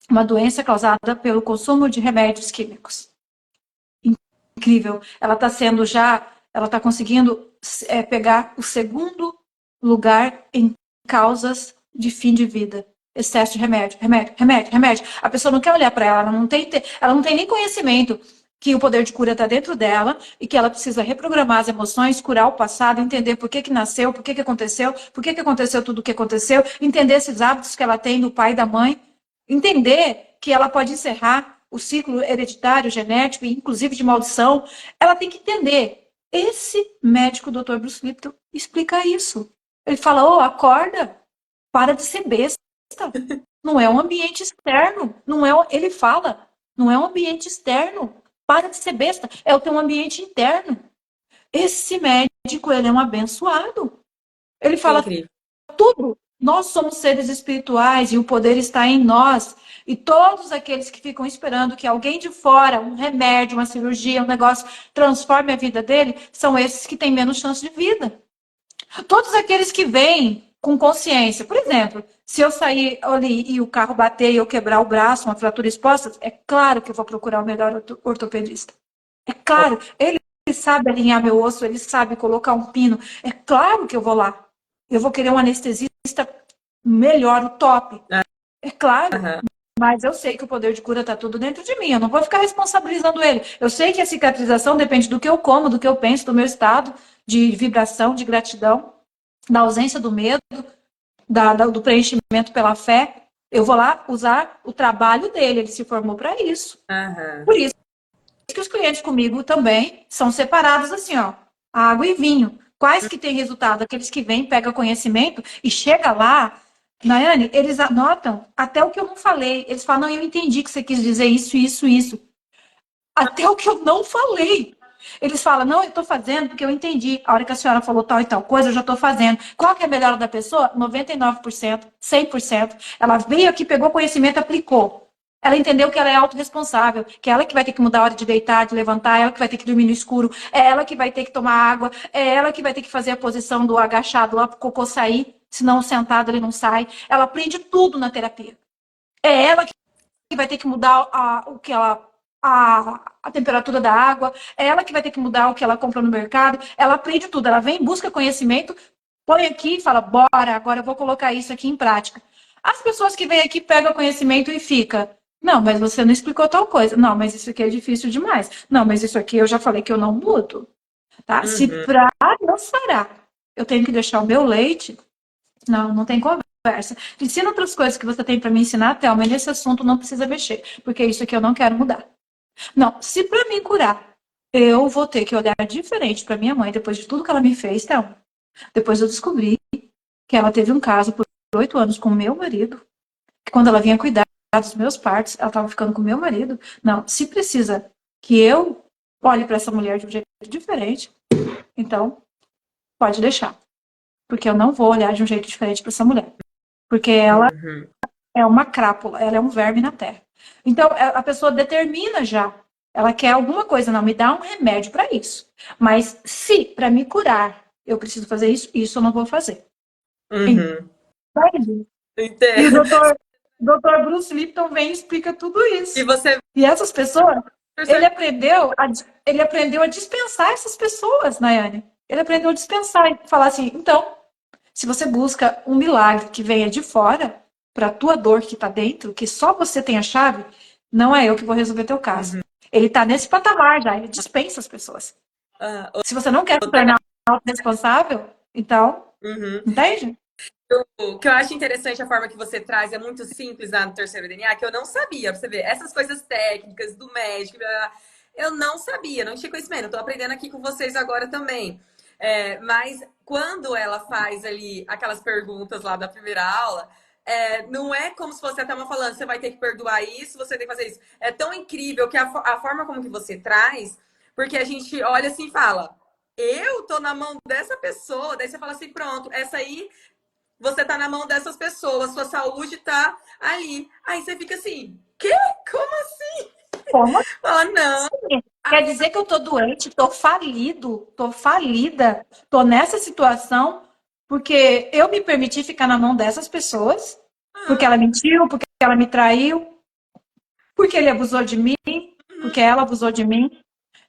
Uma doença causada pelo consumo de remédios químicos. Incrível. Ela está sendo já, ela está conseguindo pegar o segundo lugar em causas de fim de vida. Excesso de remédio, remédio, remédio, remédio. A pessoa não quer olhar para ela, ela não tem nem conhecimento que o poder de cura está dentro dela e que ela precisa reprogramar as emoções, curar o passado, entender por que nasceu, por que aconteceu, por que aconteceu tudo o que aconteceu, entender esses hábitos que ela tem do pai e da mãe, entender que ela pode encerrar o ciclo hereditário, genético, inclusive de maldição. Ela tem que entender. Esse médico, o Dr. Bruce Lipton, explica isso. Ele fala, acorda, para de ser besta. Não é um ambiente externo. Não é, ele fala, não é um ambiente externo. Para de ser besta. É o teu ambiente interno. Esse médico, ele é um abençoado. Ele Que fala incrível. tudo. Nós somos seres espirituais e o poder está em nós. E todos aqueles que ficam esperando que alguém de fora, um remédio, uma cirurgia, um negócio, transforme a vida dele, são esses que têm menos chance de vida. Todos aqueles que vêm com consciência. Por exemplo, se eu sair ali e o carro bater e eu quebrar o braço, uma fratura exposta, é claro que eu vou procurar o melhor ortopedista. É claro, ele sabe alinhar meu osso, ele sabe colocar um pino. É claro que eu vou lá. Eu vou querer um anestesista melhor, o top. É claro, Aham. mas eu sei que o poder de cura está tudo dentro de mim. Eu não vou ficar responsabilizando ele. Eu sei que a cicatrização depende do que eu como, do que eu penso, do meu estado de vibração, de gratidão, da ausência do medo, do preenchimento pela fé. Eu vou lá usar o trabalho dele. Ele se formou para isso. Aham. Por isso que os clientes comigo também são separados assim, ó, água e vinho. Quais que têm resultado? Aqueles que vêm, pegam conhecimento e chega lá, Nayane, eles anotam até o que eu não falei. Eles falam, não, eu entendi que você quis dizer isso, isso, isso. Até o que eu não falei. Eles falam, não, eu estou fazendo porque eu entendi. A hora que a senhora falou tal e tal coisa, eu já estou fazendo. Qual que é a melhora da pessoa? 99%, 100%. Ela veio aqui, pegou conhecimento, aplicou. Ela entendeu que ela é autorresponsável, que é ela que vai ter que mudar a hora de deitar, de levantar, é ela que vai ter que dormir no escuro, é ela que vai ter que tomar água, é ela que vai ter que fazer a posição do agachado lá para o cocô sair, senão sentado ele não sai. Ela aprende tudo na terapia. É ela que vai ter que mudar o que ela a temperatura da água, é ela que vai ter que mudar o que ela compra no mercado, ela aprende tudo, ela vem, busca conhecimento, põe aqui e fala, bora, agora eu vou colocar isso aqui em prática. As pessoas que vêm aqui pegam conhecimento e fica, não, mas você não explicou tal coisa, não, mas isso aqui é difícil demais, não, mas isso aqui eu já falei que eu não mudo, tá? Se Uhum. pra eu sarar, eu tenho que deixar o meu leite, não tem conversa. Ensina outras coisas que você tem para me ensinar, Thelma, e nesse assunto não precisa mexer, porque isso aqui eu não quero mudar. Não, se para me curar, eu vou ter que olhar diferente para minha mãe depois de tudo que ela me fez, Thelma. Depois eu descobri que ela teve um caso por 8 anos com o meu marido, que quando ela vinha cuidar dos meus partos, ela estava ficando com o meu marido. Não, se precisa que eu olhe para essa mulher de um jeito diferente, então pode deixar. Porque eu não vou olhar de um jeito diferente para essa mulher. Porque ela Uhum. é uma crápula, ela é um verme na terra. Então, a pessoa determina já. Ela quer alguma coisa, não, me dá um remédio para isso. Mas se para me curar eu preciso fazer isso, isso eu não vou fazer. Uhum. Entende? E o Entendo. doutor Bruce Lipton vem e explica tudo E isso. você E essas pessoas, ele percebe. aprendeu a, ele aprendeu a dispensar essas pessoas, Nayane. Ele aprendeu a dispensar e falar assim, então, se você busca um milagre que venha de fora, para a tua dor que está dentro, que só você tem a chave, não é eu que vou resolver teu caso. Uhum. Ele está nesse patamar já, ele dispensa as pessoas. Ah, Se você não quer se outra. tornar responsável, então, Uhum. entende? O que eu acho interessante a forma que você traz é muito simples lá no terceiro DNA, que eu não sabia. Pra você ver, essas coisas técnicas do médico, blá, blá, blá, eu não sabia, não tinha conhecimento. Eu tô aprendendo aqui com vocês agora também. Mas quando ela faz ali aquelas perguntas lá da primeira aula, não é como se fosse até uma falando, você vai ter que perdoar isso, você tem que fazer isso. É tão incrível que a forma como que você traz, porque a gente olha assim e fala, eu tô na mão dessa pessoa, daí você fala assim, pronto, essa aí você tá na mão dessas pessoas, sua saúde tá ali. Aí você fica assim, quê? Como assim? Como Fala, não. assim? Quer dizer que eu tô doente, tô falido, tô falida, tô nessa situação porque eu me permiti ficar na mão dessas pessoas, porque Ah, ela mentiu, porque ela me traiu, porque ele abusou de mim, uhum, porque ela abusou de mim.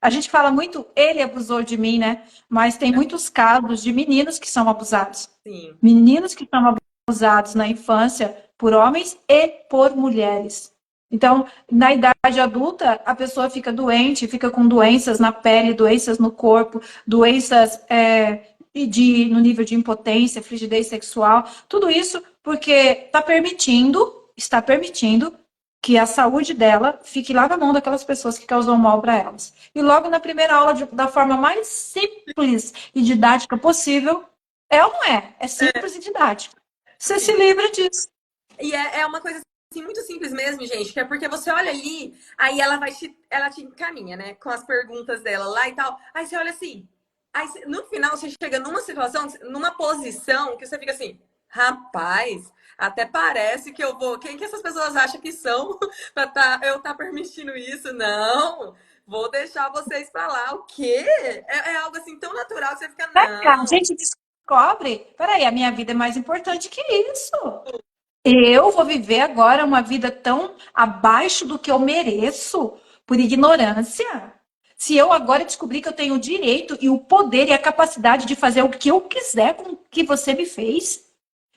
A gente fala muito, ele abusou de mim, né? Mas tem muitos casos de meninos que são abusados. sim. Meninos que são abusados na infância por homens e por mulheres. Então, na idade adulta, a pessoa fica doente, fica com doenças na pele, doenças no corpo, doenças no nível de impotência, frigidez sexual, tudo isso porque está permitindo que a saúde dela fique lá na mão daquelas pessoas que causam mal para elas. E logo na primeira aula, da forma mais simples e didática possível, é ou não é? É simples e didático. Você se Sim. livra disso. E é uma coisa assim, muito simples mesmo, gente, que é porque você olha ali, aí ela te encaminha, né, com as perguntas dela lá e tal. Aí você olha assim, aí no final você chega numa situação, numa posição que você fica assim, rapaz, até parece que eu vou. Quem que essas pessoas acham que são para eu tá permitindo isso? Não. Vou deixar vocês pra lá. O quê? É algo assim tão natural que você fica, A não. gente descobre, peraí, a minha vida é mais importante que isso. Eu vou viver agora uma vida tão abaixo do que eu mereço por ignorância. Se eu agora descobrir que eu tenho o direito e o poder e a capacidade de fazer o que eu quiser com o que você me fez,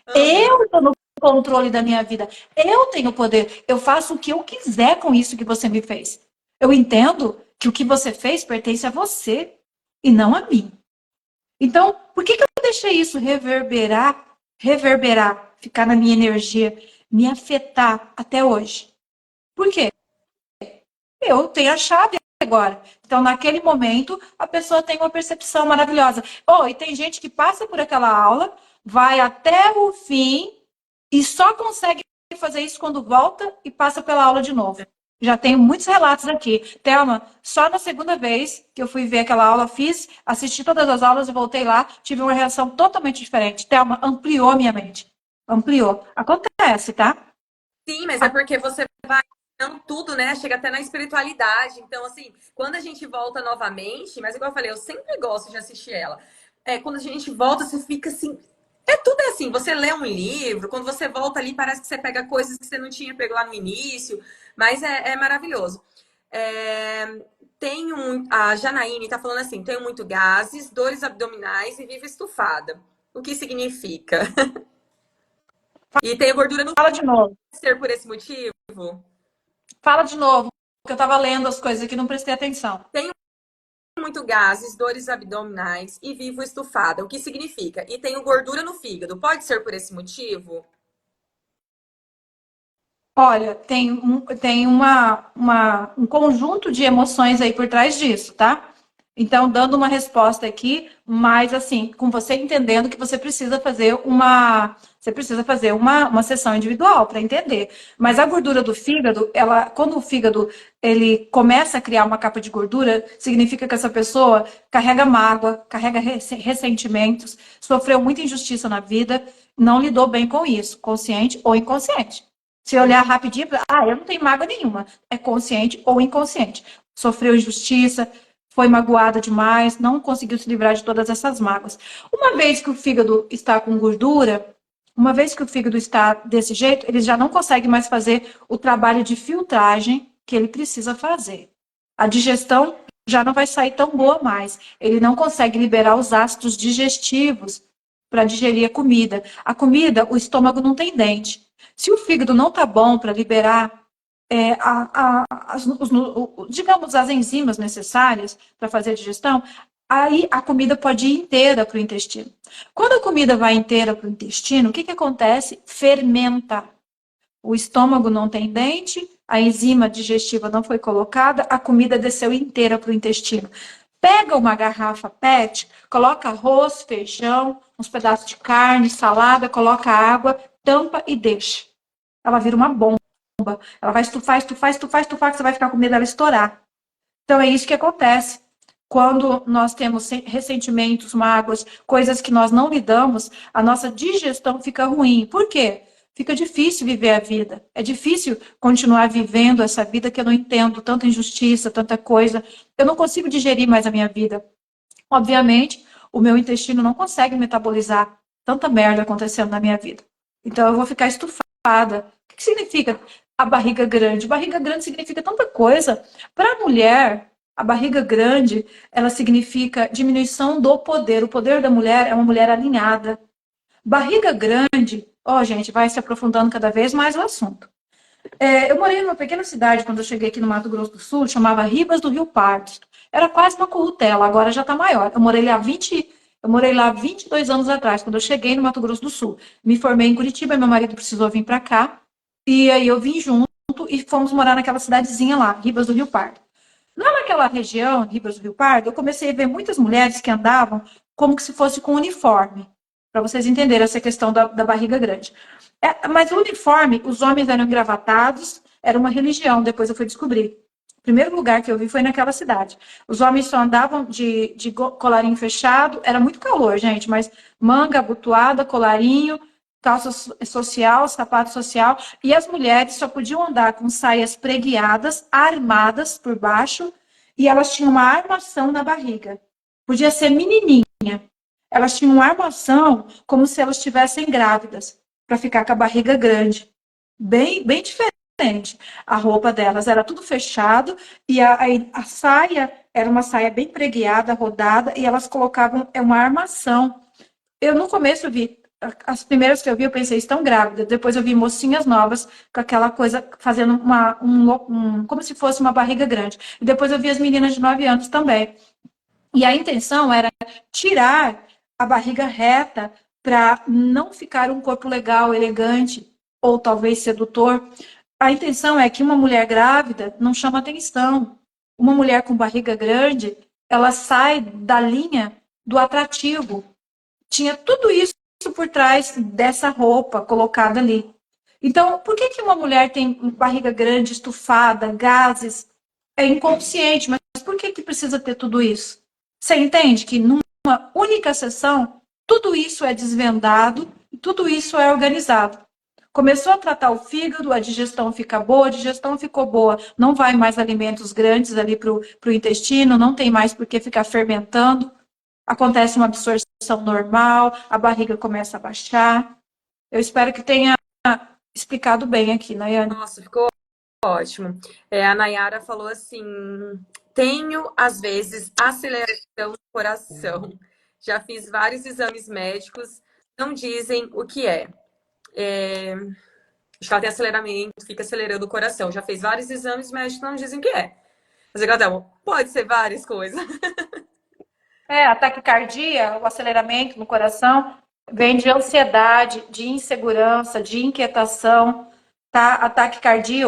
Aham. eu estou no controle da minha vida. Eu tenho poder. Eu faço o que eu quiser com isso que você me fez. Eu entendo que o que você fez pertence a você e não a mim. Então, por que eu deixei isso reverberar, ficar na minha energia, me afetar até hoje? Por quê? Eu tenho a chave agora. Então, naquele momento, a pessoa tem uma percepção maravilhosa. Oh, e tem gente que passa por aquela aula, vai até o fim e só consegue fazer isso quando volta e passa pela aula de novo. Já tenho muitos relatos aqui. Thelma, só na segunda vez que eu fui ver aquela aula, assisti todas as aulas e voltei lá, tive uma reação totalmente diferente. Thelma, ampliou a minha mente. Ampliou. Acontece, tá? Sim, mas é porque você vai dando tudo, né? Chega até na espiritualidade. Então, assim, quando a gente volta novamente, mas igual eu falei, eu sempre gosto de assistir ela. Quando a gente volta, você fica assim. Tudo é assim, você lê um livro, quando você volta ali, parece que você pega coisas que você não tinha pego lá no início, mas é maravilhoso. É, a Janaíne tá falando assim: tenho muito gases, dores abdominais e vivo estufada. O que significa? E tenho gordura no Fala de novo. ser por esse motivo? Fala de novo, porque eu estava lendo as coisas aqui e não prestei atenção. Tenho muito gases, dores abdominais e vivo estufada. O que significa? E tenho gordura no fígado. Pode ser por esse motivo? Olha, tem um conjunto de emoções aí por trás disso, tá? Então, dando uma resposta aqui, mas assim, com você entendendo que você precisa fazer uma sessão individual para entender. Mas a gordura do fígado, quando o fígado ele começa a criar uma capa de gordura, significa que essa pessoa carrega mágoa, carrega ressentimentos, sofreu muita injustiça na vida, não lidou bem com isso, consciente ou inconsciente. Se olhar rapidinho, eu não tenho mágoa nenhuma. É consciente ou inconsciente. Sofreu injustiça, foi magoada demais, não conseguiu se livrar de todas essas mágoas. Uma vez que o fígado está com gordura, uma vez que o fígado está desse jeito, ele já não consegue mais fazer o trabalho de filtragem que ele precisa fazer. A digestão já não vai sair tão boa mais. Ele não consegue liberar os ácidos digestivos para digerir a comida. A comida, o estômago não tem dente. Se o fígado não está bom para liberar digamos, as enzimas necessárias para fazer a digestão, aí a comida pode ir inteira para o intestino. Quando a comida vai inteira para o intestino, o que acontece? Fermenta. O estômago não tem dente, a enzima digestiva não foi colocada, a comida desceu inteira para o intestino. Pega uma garrafa PET, coloca arroz, feijão, uns pedaços de carne, salada, coloca água, tampa e deixa. Ela vira uma bomba. Ela vai estufar, estufar, estufar, estufar, que você vai ficar com medo dela estourar. Então é isso que acontece quando nós temos ressentimentos, mágoas, coisas que nós não lidamos, a nossa digestão fica ruim. Por quê? Fica difícil viver a vida. É difícil continuar vivendo essa vida que eu não entendo, tanta injustiça, tanta coisa. Eu não consigo digerir mais a minha vida. Obviamente, o meu intestino não consegue metabolizar tanta merda acontecendo na minha vida. Então, eu vou ficar estufada. O que significa a barriga grande? Barriga grande significa tanta coisa. Para a mulher, a barriga grande, ela significa diminuição do poder. O poder da mulher é uma mulher alinhada. Barriga grande, ó, gente, vai se aprofundando cada vez mais o assunto. Eu morei numa pequena cidade quando eu cheguei aqui no Mato Grosso do Sul, chamava Ribas do Rio Pardo. Era quase uma currutela, agora já está maior. Eu morei lá 22 anos atrás, quando eu cheguei no Mato Grosso do Sul. Me formei em Curitiba, meu marido precisou vir para cá, e aí eu vim junto e fomos morar naquela cidadezinha lá, Ribas do Rio Pardo. Lá naquela região, Ribas do Rio Pardo, eu comecei a ver muitas mulheres que andavam como que se fosse com uniforme, para vocês entenderem essa questão da barriga grande. Mas o uniforme, os homens eram engravatados, era uma religião, depois eu fui descobrir. O primeiro lugar que eu vi foi naquela cidade. Os homens só andavam de colarinho fechado, era muito calor, gente, mas manga abotoada, colarinho, calça social, sapato social, e as mulheres só podiam andar com saias preguiadas, armadas por baixo, e elas tinham uma armação na barriga. Podia ser menininha. Elas tinham uma armação como se elas estivessem grávidas, para ficar com a barriga grande. Bem, bem diferente. A roupa delas era tudo fechado, e a saia era uma saia bem preguiada, rodada, e elas colocavam uma armação. Eu, no começo, eu vi, as primeiras que eu vi, eu pensei, estão grávidas. Depois eu vi mocinhas novas com aquela coisa, fazendo como se fosse uma barriga grande. E depois eu vi as meninas de 9 anos também. E a intenção era tirar a barriga reta para não ficar um corpo legal, elegante, ou talvez sedutor. A intenção é que uma mulher grávida não chama atenção. Uma mulher com barriga grande, ela sai da linha do atrativo. Tinha tudo isso por trás dessa roupa colocada ali. Então, por que uma mulher tem barriga grande, estufada, gases? É inconsciente, mas por que precisa ter tudo isso? Você entende que numa única sessão, tudo isso é desvendado e tudo isso é organizado. Começou a tratar o fígado, a digestão fica boa, a digestão ficou boa, não vai mais alimentos grandes ali para o intestino, não tem mais por que ficar fermentando, acontece uma absorção normal, a barriga começa a baixar. Eu espero que tenha explicado bem aqui, Nayane. Nossa, ficou ótimo. A Nayara falou assim: tenho, às vezes, aceleração do coração. Já fiz vários exames médicos, não dizem o que é. Acho que ela tem aceleramento, fica acelerando o coração. Já fez vários exames médicos, não dizem o que é. Mas, Gadelmo, pode ser várias coisas. A taquicardia, o aceleramento no coração, vem de ansiedade, de insegurança, de inquietação, tá? A taquicardia,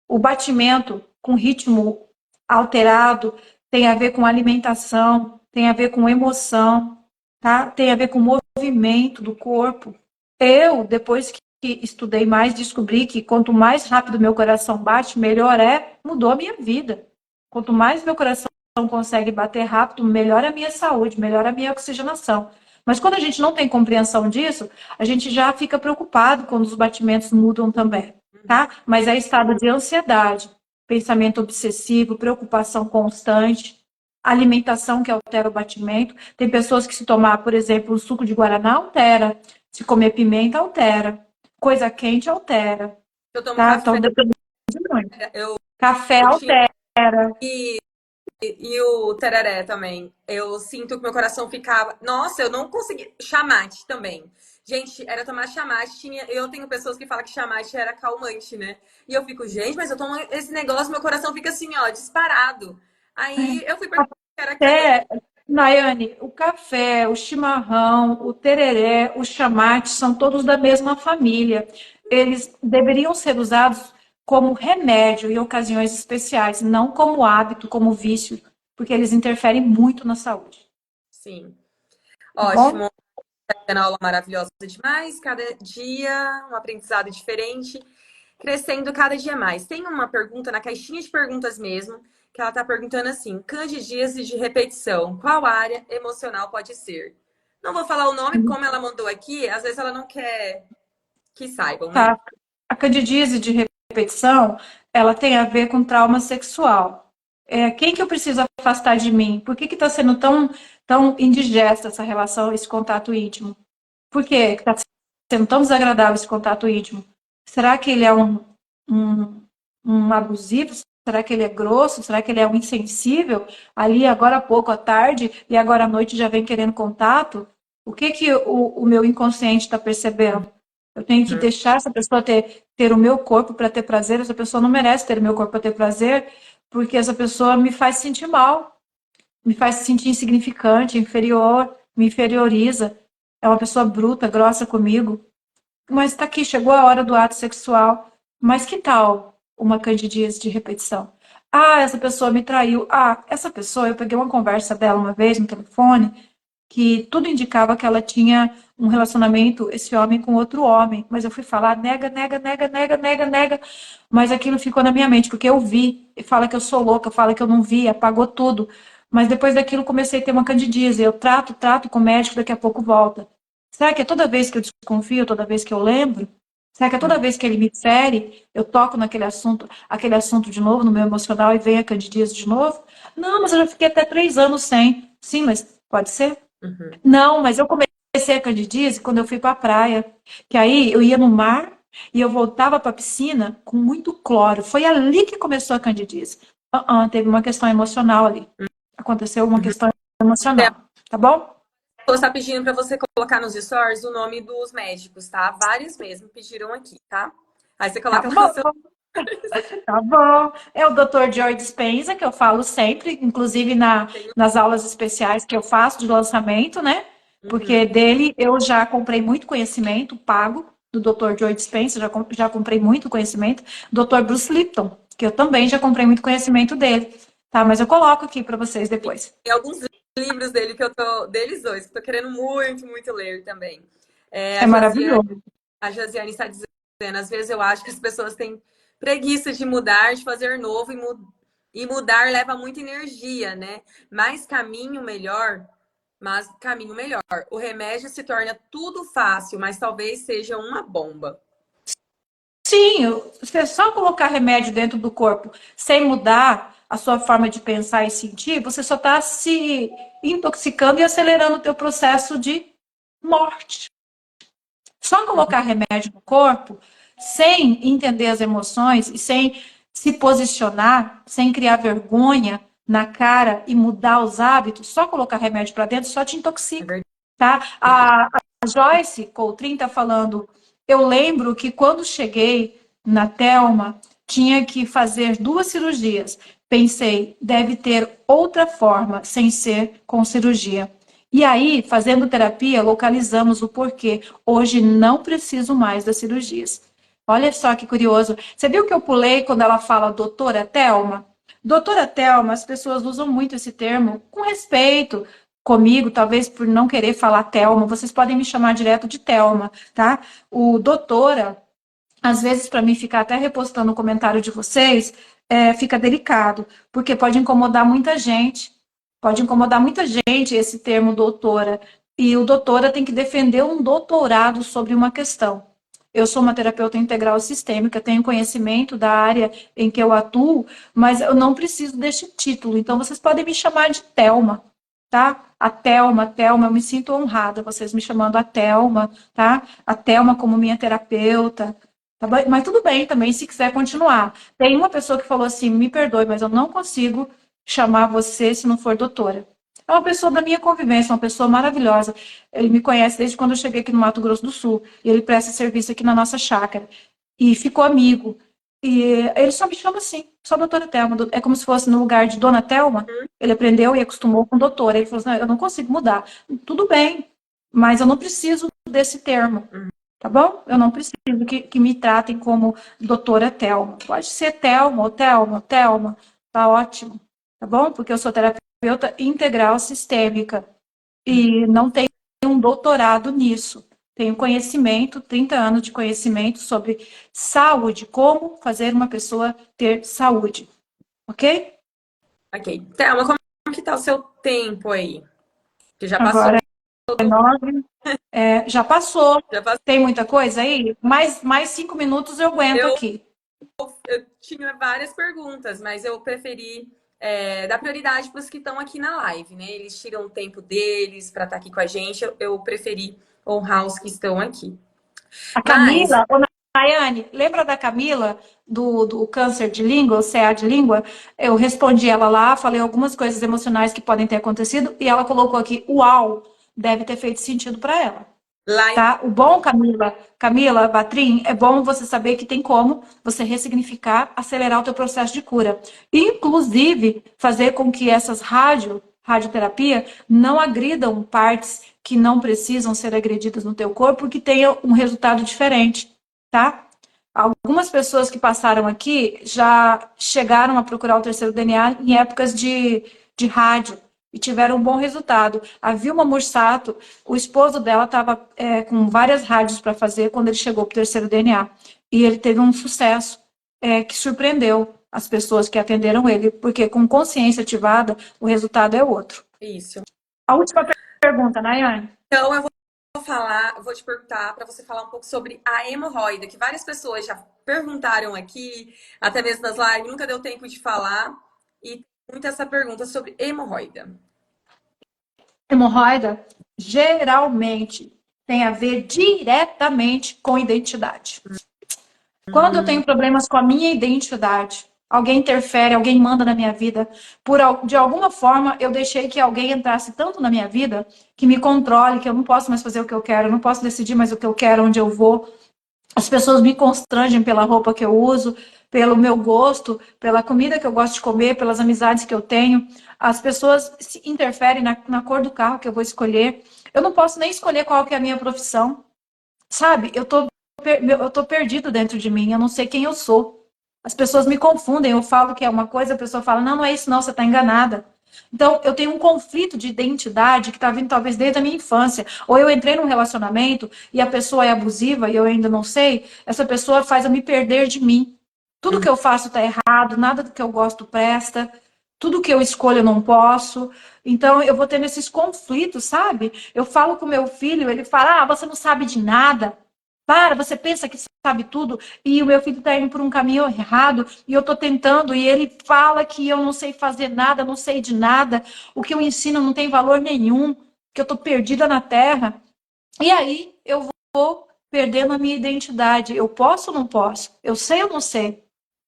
o batimento com ritmo alterado, tem a ver com alimentação, tem a ver com emoção, tá? Tem a ver com movimento do corpo. Eu, depois que estudei mais, descobri que quanto mais rápido meu coração bate, melhor mudou a minha vida. Quanto mais meu coração consegue bater rápido, melhora a minha saúde, melhora a minha oxigenação. Mas quando a gente não tem compreensão disso, a gente já fica preocupado quando os batimentos mudam também, tá? Mas é estado de ansiedade, pensamento obsessivo, preocupação constante, alimentação que altera o batimento. Tem pessoas que se tomar, por exemplo, o suco de guaraná altera, se comer pimenta altera, coisa quente altera, Eu tomo tá? café, Então depende muito. eu, Café eu tinha altera. e o tereré também. Eu sinto que meu coração ficava. Nossa, eu não consegui. Chamate também. Gente, era tomar chamate. Eu tenho pessoas que falam que chamate era calmante, né? E eu fico, gente, mas eu tomo esse negócio, meu coração fica assim, ó, disparado. Aí eu fui perguntar se era calmante. Até, Nayane, o café, o chimarrão, o tereré, o chamate são todos da mesma família. Eles deveriam ser usados como remédio em ocasiões especiais, não como hábito, como vício, porque eles interferem muito na saúde. Sim. Tá bom? Ótimo. Uma aula maravilhosa demais. Cada dia um aprendizado diferente. Crescendo cada dia mais. Tem uma pergunta na caixinha de perguntas mesmo, que ela está perguntando assim: candidíase de repetição, qual área emocional pode ser? Não vou falar o nome, como ela mandou aqui, às vezes ela não quer que saibam, né? Tá. A candidíase de repetição, ela tem a ver com trauma sexual. Quem que eu preciso afastar de mim? Por que está sendo tão indigesta essa relação, esse contato íntimo? Por que está sendo tão desagradável esse contato íntimo? Será que ele é um, um abusivo? Será que ele é grosso? Será que ele é um insensível? Ali, agora há pouco, à tarde, e agora à noite já vem querendo contato? O que que o meu inconsciente está percebendo? Eu tenho que Uhum. deixar essa pessoa ter o meu corpo para ter prazer. Essa pessoa não merece ter o meu corpo para ter prazer, porque essa pessoa me faz sentir mal, me faz sentir insignificante, inferior, me inferioriza. É uma pessoa bruta, grossa comigo. Mas está aqui, chegou a hora do ato sexual. Mas que tal uma candidíase de repetição? Ah, essa pessoa me traiu. Ah, essa pessoa, eu peguei uma conversa dela uma vez no telefone, que tudo indicava que ela tinha um relacionamento, esse homem, com outro homem. Mas eu fui falar, nega, nega, nega, nega, nega, nega. Mas aquilo ficou na minha mente, porque eu vi. E fala que eu sou louca, fala que eu não vi, apagou tudo. Mas depois daquilo comecei a ter uma candidíase. Eu trato com o médico, daqui a pouco volta. Será que é toda vez que eu desconfio, toda vez que eu lembro? Será que é toda vez que ele me fere, eu toco naquele assunto de novo, no meu emocional, e vem a candidíase de novo? Não, mas eu já fiquei até 3 anos sem. Sim, mas pode ser? Uhum. Não, mas eu comecei a candidíase quando eu fui para a praia. Que aí eu ia no mar e eu voltava para a piscina com muito cloro. Foi ali que começou a candidíase. Teve uma questão emocional ali. Aconteceu uma Uhum. questão emocional. Tá bom? Está pedindo para você colocar nos stories o nome dos médicos, tá? Vários mesmo pediram aqui, tá? Aí você Tá coloca lá o bom. seu. Tá bom. É o Dr. Joy Dispenza, que eu falo sempre, inclusive nas aulas especiais que eu faço de lançamento, né? Porque Uhum. dele eu já comprei muito conhecimento pago, do Dr. Joy Dispenza, já comprei muito conhecimento. Dr. Bruce Lipton, que eu também já comprei muito conhecimento dele. Tá, mas eu coloco aqui para vocês depois. Tem alguns livros dele que eu tô. Deles dois, que eu tô querendo muito, muito ler também. É, É maravilhoso. a Josiane está dizendo, às vezes eu acho que as pessoas têm preguiça de mudar, de fazer novo e mudar leva muita energia, né? Mais caminho melhor, mas caminho melhor. O remédio se torna tudo fácil, mas talvez seja uma bomba. Sim, você só colocar remédio dentro do corpo sem mudar a sua forma de pensar e sentir, você só está se intoxicando e acelerando o teu processo de morte. Só colocar remédio no corpo sem entender as emoções e sem se posicionar, sem criar vergonha na cara e mudar os hábitos, só colocar remédio para dentro só te É intoxica, verdade. tá? A Joyce Coutrin está falando, eu lembro que quando cheguei na Telma, tinha que fazer 2 cirurgias. Pensei, deve ter outra forma sem ser com cirurgia. E aí, fazendo terapia, localizamos o porquê. Hoje não preciso mais das cirurgias. Olha só que curioso. Você viu que eu pulei quando ela fala doutora Telma? Doutora Telma, as pessoas usam muito esse termo com respeito comigo, talvez por não querer falar Telma. Vocês podem me chamar direto de Telma, tá? O doutora, às vezes, para mim ficar até repostando o comentário de vocês, fica delicado, porque pode incomodar muita gente. Pode incomodar muita gente esse termo doutora. E o doutora tem que defender um doutorado sobre uma questão. Eu sou uma terapeuta integral sistêmica, tenho conhecimento da área em que eu atuo, mas eu não preciso deste título. Então, vocês podem me chamar de Telma, tá? A Telma, eu me sinto honrada, vocês me chamando a Telma, tá? A Telma como minha terapeuta, tá bom? Mas tudo bem também, se quiser continuar. Tem uma pessoa que falou assim, me perdoe, mas eu não consigo chamar você se não for doutora. É uma pessoa da minha convivência, uma pessoa maravilhosa. Ele me conhece desde quando eu cheguei aqui no Mato Grosso do Sul. E ele presta serviço aqui na nossa chácara. E ficou amigo. E ele só me chama assim, só doutora Thelma. É como se fosse no lugar de dona Thelma. Ele aprendeu e acostumou com doutora. Ele falou assim, não, eu não consigo mudar. Tudo bem, mas eu não preciso desse termo. Tá bom? Eu não preciso que me tratem como doutora Thelma. Pode ser Thelma ou Thelma, Thelma. Tá ótimo. Tá bom? Porque eu sou terapeuta integral sistêmica e não tenho um doutorado nisso. Tenho conhecimento, 30 anos de conhecimento sobre saúde, como fazer uma pessoa ter saúde. Ok? Ok. Thelma, como que tá o seu tempo aí? Que já passou Agora é do... 9, já passou. Já passou. Tem muita coisa aí? Mais 5 minutos eu aguento Eu, aqui. eu tinha várias perguntas, mas eu preferi dar prioridade para os que estão aqui na live, né? Eles tiram o tempo deles para estar aqui com a gente. Eu preferi honrar os que estão aqui. A Mas Camila, ô Nayane, lembra da Camila do câncer de língua, o CA de língua? Eu respondi ela lá, falei algumas coisas emocionais que podem ter acontecido e ela colocou aqui, uau, deve ter feito sentido para ela. lá em... Tá? O bom, Camila Batrim, é bom você saber que tem como você ressignificar, acelerar o teu processo de cura. Inclusive, fazer com que essas radioterapia, não agridam partes que não precisam ser agredidas no teu corpo, que tenha um resultado diferente, tá? Algumas pessoas que passaram aqui já chegaram a procurar o terceiro DNA em épocas de rádio e tiveram um bom resultado. A Vilma Mursato, o esposo dela estava com várias rádios para fazer quando ele chegou para o terceiro DNA. E ele teve um sucesso que surpreendeu as pessoas que atenderam ele, porque com consciência ativada, o resultado é outro. Isso. A última pergunta, Nayane. Então, eu vou te perguntar para você falar um pouco sobre a hemorroida, que várias pessoas já perguntaram aqui, até mesmo nas lives, nunca deu tempo de falar. E muita essa pergunta sobre hemorroida. Hemorroida geralmente tem a ver diretamente com identidade. Quando eu Hum, tenho problemas com a minha identidade, alguém interfere, alguém manda na minha vida, de alguma forma eu deixei que alguém entrasse tanto na minha vida que me controle, que eu não posso mais fazer o que eu quero, eu não posso decidir mais o que eu quero, onde eu vou. As pessoas me constrangem pela roupa que eu uso, pelo meu gosto, pela comida que eu gosto de comer, pelas amizades que eu tenho. As pessoas se interferem na cor do carro que eu vou escolher. Eu não posso nem escolher qual que é a minha profissão. Sabe? Eu tô perdido dentro de mim, eu não sei quem eu sou. As pessoas me confundem, eu falo que é uma coisa, a pessoa fala, não, não é isso, não, você está enganada. Então, eu tenho um conflito de identidade que está vindo talvez desde a minha infância. Ou eu entrei num relacionamento e a pessoa é abusiva e eu ainda não sei, essa pessoa faz eu me perder de mim. Tudo que eu faço está errado, nada do que eu gosto presta, tudo que eu escolho eu não posso. Então, eu vou tendo esses conflitos, sabe? Eu falo com meu filho, ele fala, ah, você não sabe de nada. Para, você pensa que sabe tudo e o meu filho está indo por um caminho errado e eu estou tentando e ele fala que eu não sei fazer nada, não sei de nada, o que eu ensino não tem valor nenhum, que eu estou perdida na terra. E aí eu vou perdendo a minha identidade. Eu posso ou não posso? Eu sei ou não sei?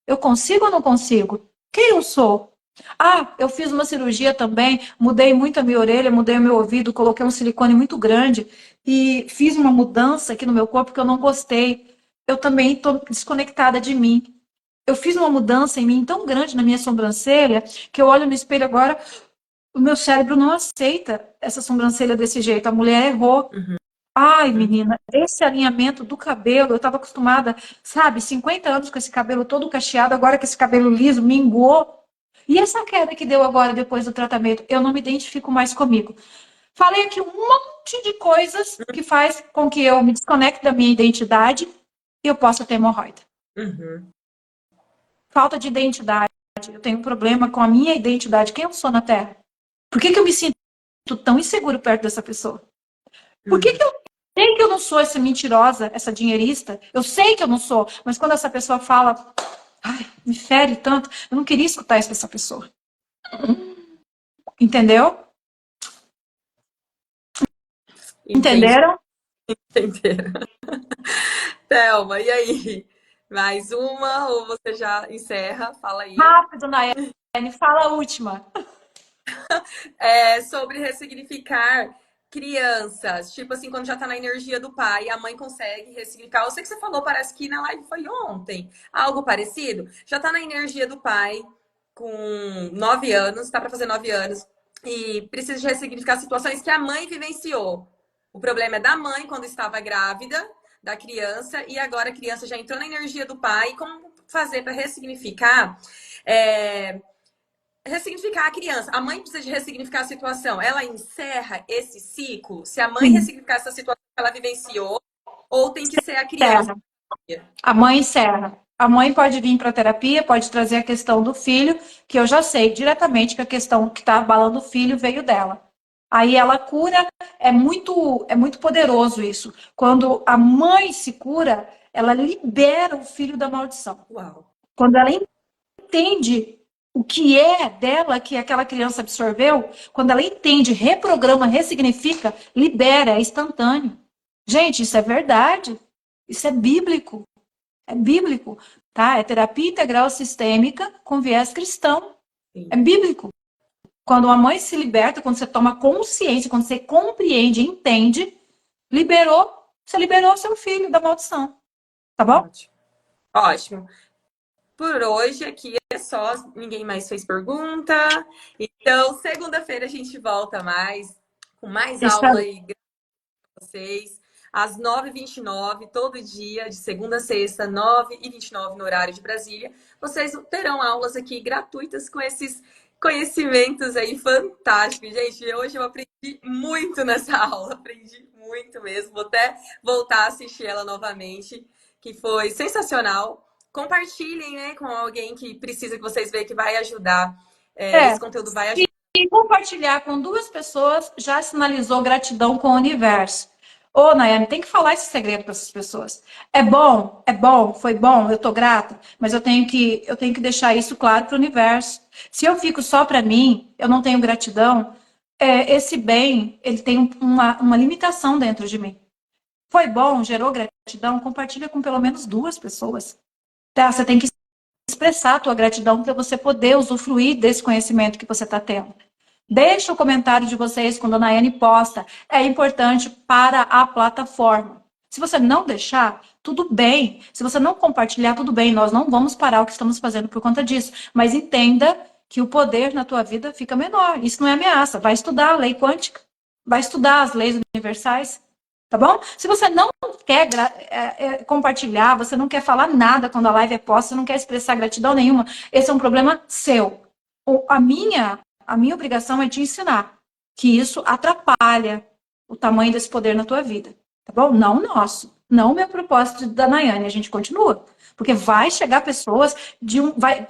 Eu consigo ou não consigo? Quem eu sou? Ah, eu fiz uma cirurgia também, mudei muito a minha orelha, mudei o meu ouvido, coloquei um silicone muito grande e fiz uma mudança aqui no meu corpo que eu não gostei. Eu também estou desconectada de mim. Eu fiz uma mudança em mim tão grande na minha sobrancelha que eu olho no espelho agora, o meu cérebro não aceita essa sobrancelha desse jeito. A mulher errou. uhum, Ai, menina, esse alinhamento do cabelo, eu estava acostumada, sabe, 50 anos com esse cabelo todo cacheado, agora com esse cabelo liso, minguou. E essa queda que deu agora depois do tratamento, eu não me identifico mais comigo. Falei aqui um monte de coisas que faz com que eu me desconecte da minha identidade e eu possa ter hemorroida. uhum, Falta de identidade. Eu tenho um problema com a minha identidade. Quem eu sou na Terra? Por que eu me sinto tão inseguro perto dessa pessoa? Por uhum. que eu sei que eu não sou essa mentirosa, essa dinheirista? Eu sei que eu não sou, mas quando essa pessoa fala, ai, me fere tanto, eu não queria escutar isso dessa pessoa. Entendeu? Entendi, Entenderam? entenderam. Thelma, e aí? Mais uma ou você já encerra? Fala aí. Rápido, Nayane, fala a última. Sobre ressignificar crianças. Tipo assim, quando já tá na energia do pai, a mãe consegue ressignificar. Eu sei que você falou, parece que na live foi ontem. Algo parecido. Já tá na energia do pai, com 9 anos, tá para fazer 9 anos, e precisa de ressignificar situações que a mãe vivenciou. O problema é da mãe quando estava grávida da criança, e agora a criança já entrou na energia do pai. Como fazer para ressignificar? É, ressignificar a criança. A mãe precisa de ressignificar a situação. Ela encerra esse ciclo. Se a mãe Sim, ressignificar essa situação que ela vivenciou, ou tem que ser a criança. encerra. A mãe encerra. A mãe pode vir para a terapia, pode trazer a questão do filho, que eu já sei diretamente que a questão que está abalando o filho veio dela. Aí ela cura, é muito poderoso isso. Quando a mãe se cura, ela libera o filho da maldição. Uau. Quando ela entende o que é dela, que aquela criança absorveu, quando ela entende, reprograma, ressignifica, libera, é instantâneo. Gente, isso é verdade. Isso é bíblico. É bíblico, tá? É terapia integral sistêmica com viés cristão. Sim. É bíblico. Quando a mãe se liberta, quando você toma consciência, quando você compreende, entende, você liberou seu filho da maldição. Tá bom? Ótimo. Ótimo. Por hoje aqui é só, ninguém mais fez pergunta. Então, segunda-feira a gente volta com mais Isso aula aí. aí para vocês, às 9h29, todo dia, de segunda a sexta, 9h29 no horário de Brasília. Vocês terão aulas aqui gratuitas com esses conhecimentos aí fantásticos. Gente, hoje eu aprendi muito nessa aula, aprendi muito mesmo. Vou até voltar a assistir ela novamente, que foi sensacional. Compartilhem, né, com alguém que precisa, que vocês vejam que vai ajudar. Esse conteúdo vai ajudar. E compartilhar com duas pessoas já sinalizou gratidão com o universo. Ô, Nayane, tem que falar esse segredo para essas pessoas. É bom, foi bom, eu tô grata, mas eu tenho que deixar isso claro para o universo. Se eu fico só para mim, eu não tenho gratidão, esse bem, ele tem uma limitação dentro de mim. Foi bom, gerou gratidão, compartilha com pelo menos duas pessoas. Tá? Você tem que expressar a tua gratidão para você poder usufruir desse conhecimento que você está tendo. Deixa o comentário de vocês quando a Nayane posta. É importante para a plataforma. Se você não deixar, tudo bem. Se você não compartilhar, tudo bem. Nós não vamos parar o que estamos fazendo por conta disso. Mas entenda que o poder na tua vida fica menor. Isso não é ameaça. Vai estudar a lei quântica. Vai estudar as leis universais. Tá bom? Se você não quer compartilhar, você não quer falar nada quando a live é posta, você não quer expressar gratidão nenhuma, esse é um problema seu. A minha obrigação é te ensinar que isso atrapalha o tamanho desse poder na tua vida. Tá bom? Não o nosso. Não o meu propósito da Nayane. A gente continua. Porque vai chegar pessoas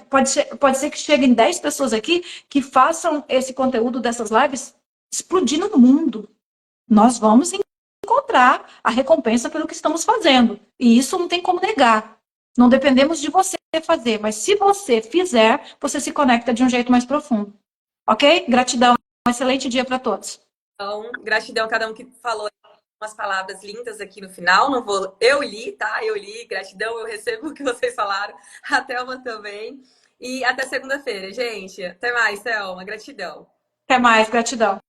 pode ser que cheguem 10 pessoas aqui que façam esse conteúdo dessas lives explodir no mundo. Nós vamos encontrar a recompensa pelo que estamos fazendo. E isso não tem como negar. Não dependemos de você fazer, mas se você fizer, você se conecta de um jeito mais profundo. Ok? Gratidão. Um excelente dia para todos. Então, gratidão a cada um que falou umas palavras lindas aqui no final. Não vou, eu li, tá? Eu li, gratidão, eu recebo o que vocês falaram. A Thelma também. E até segunda-feira, gente. Até mais, Thelma. Gratidão. Até mais, gratidão.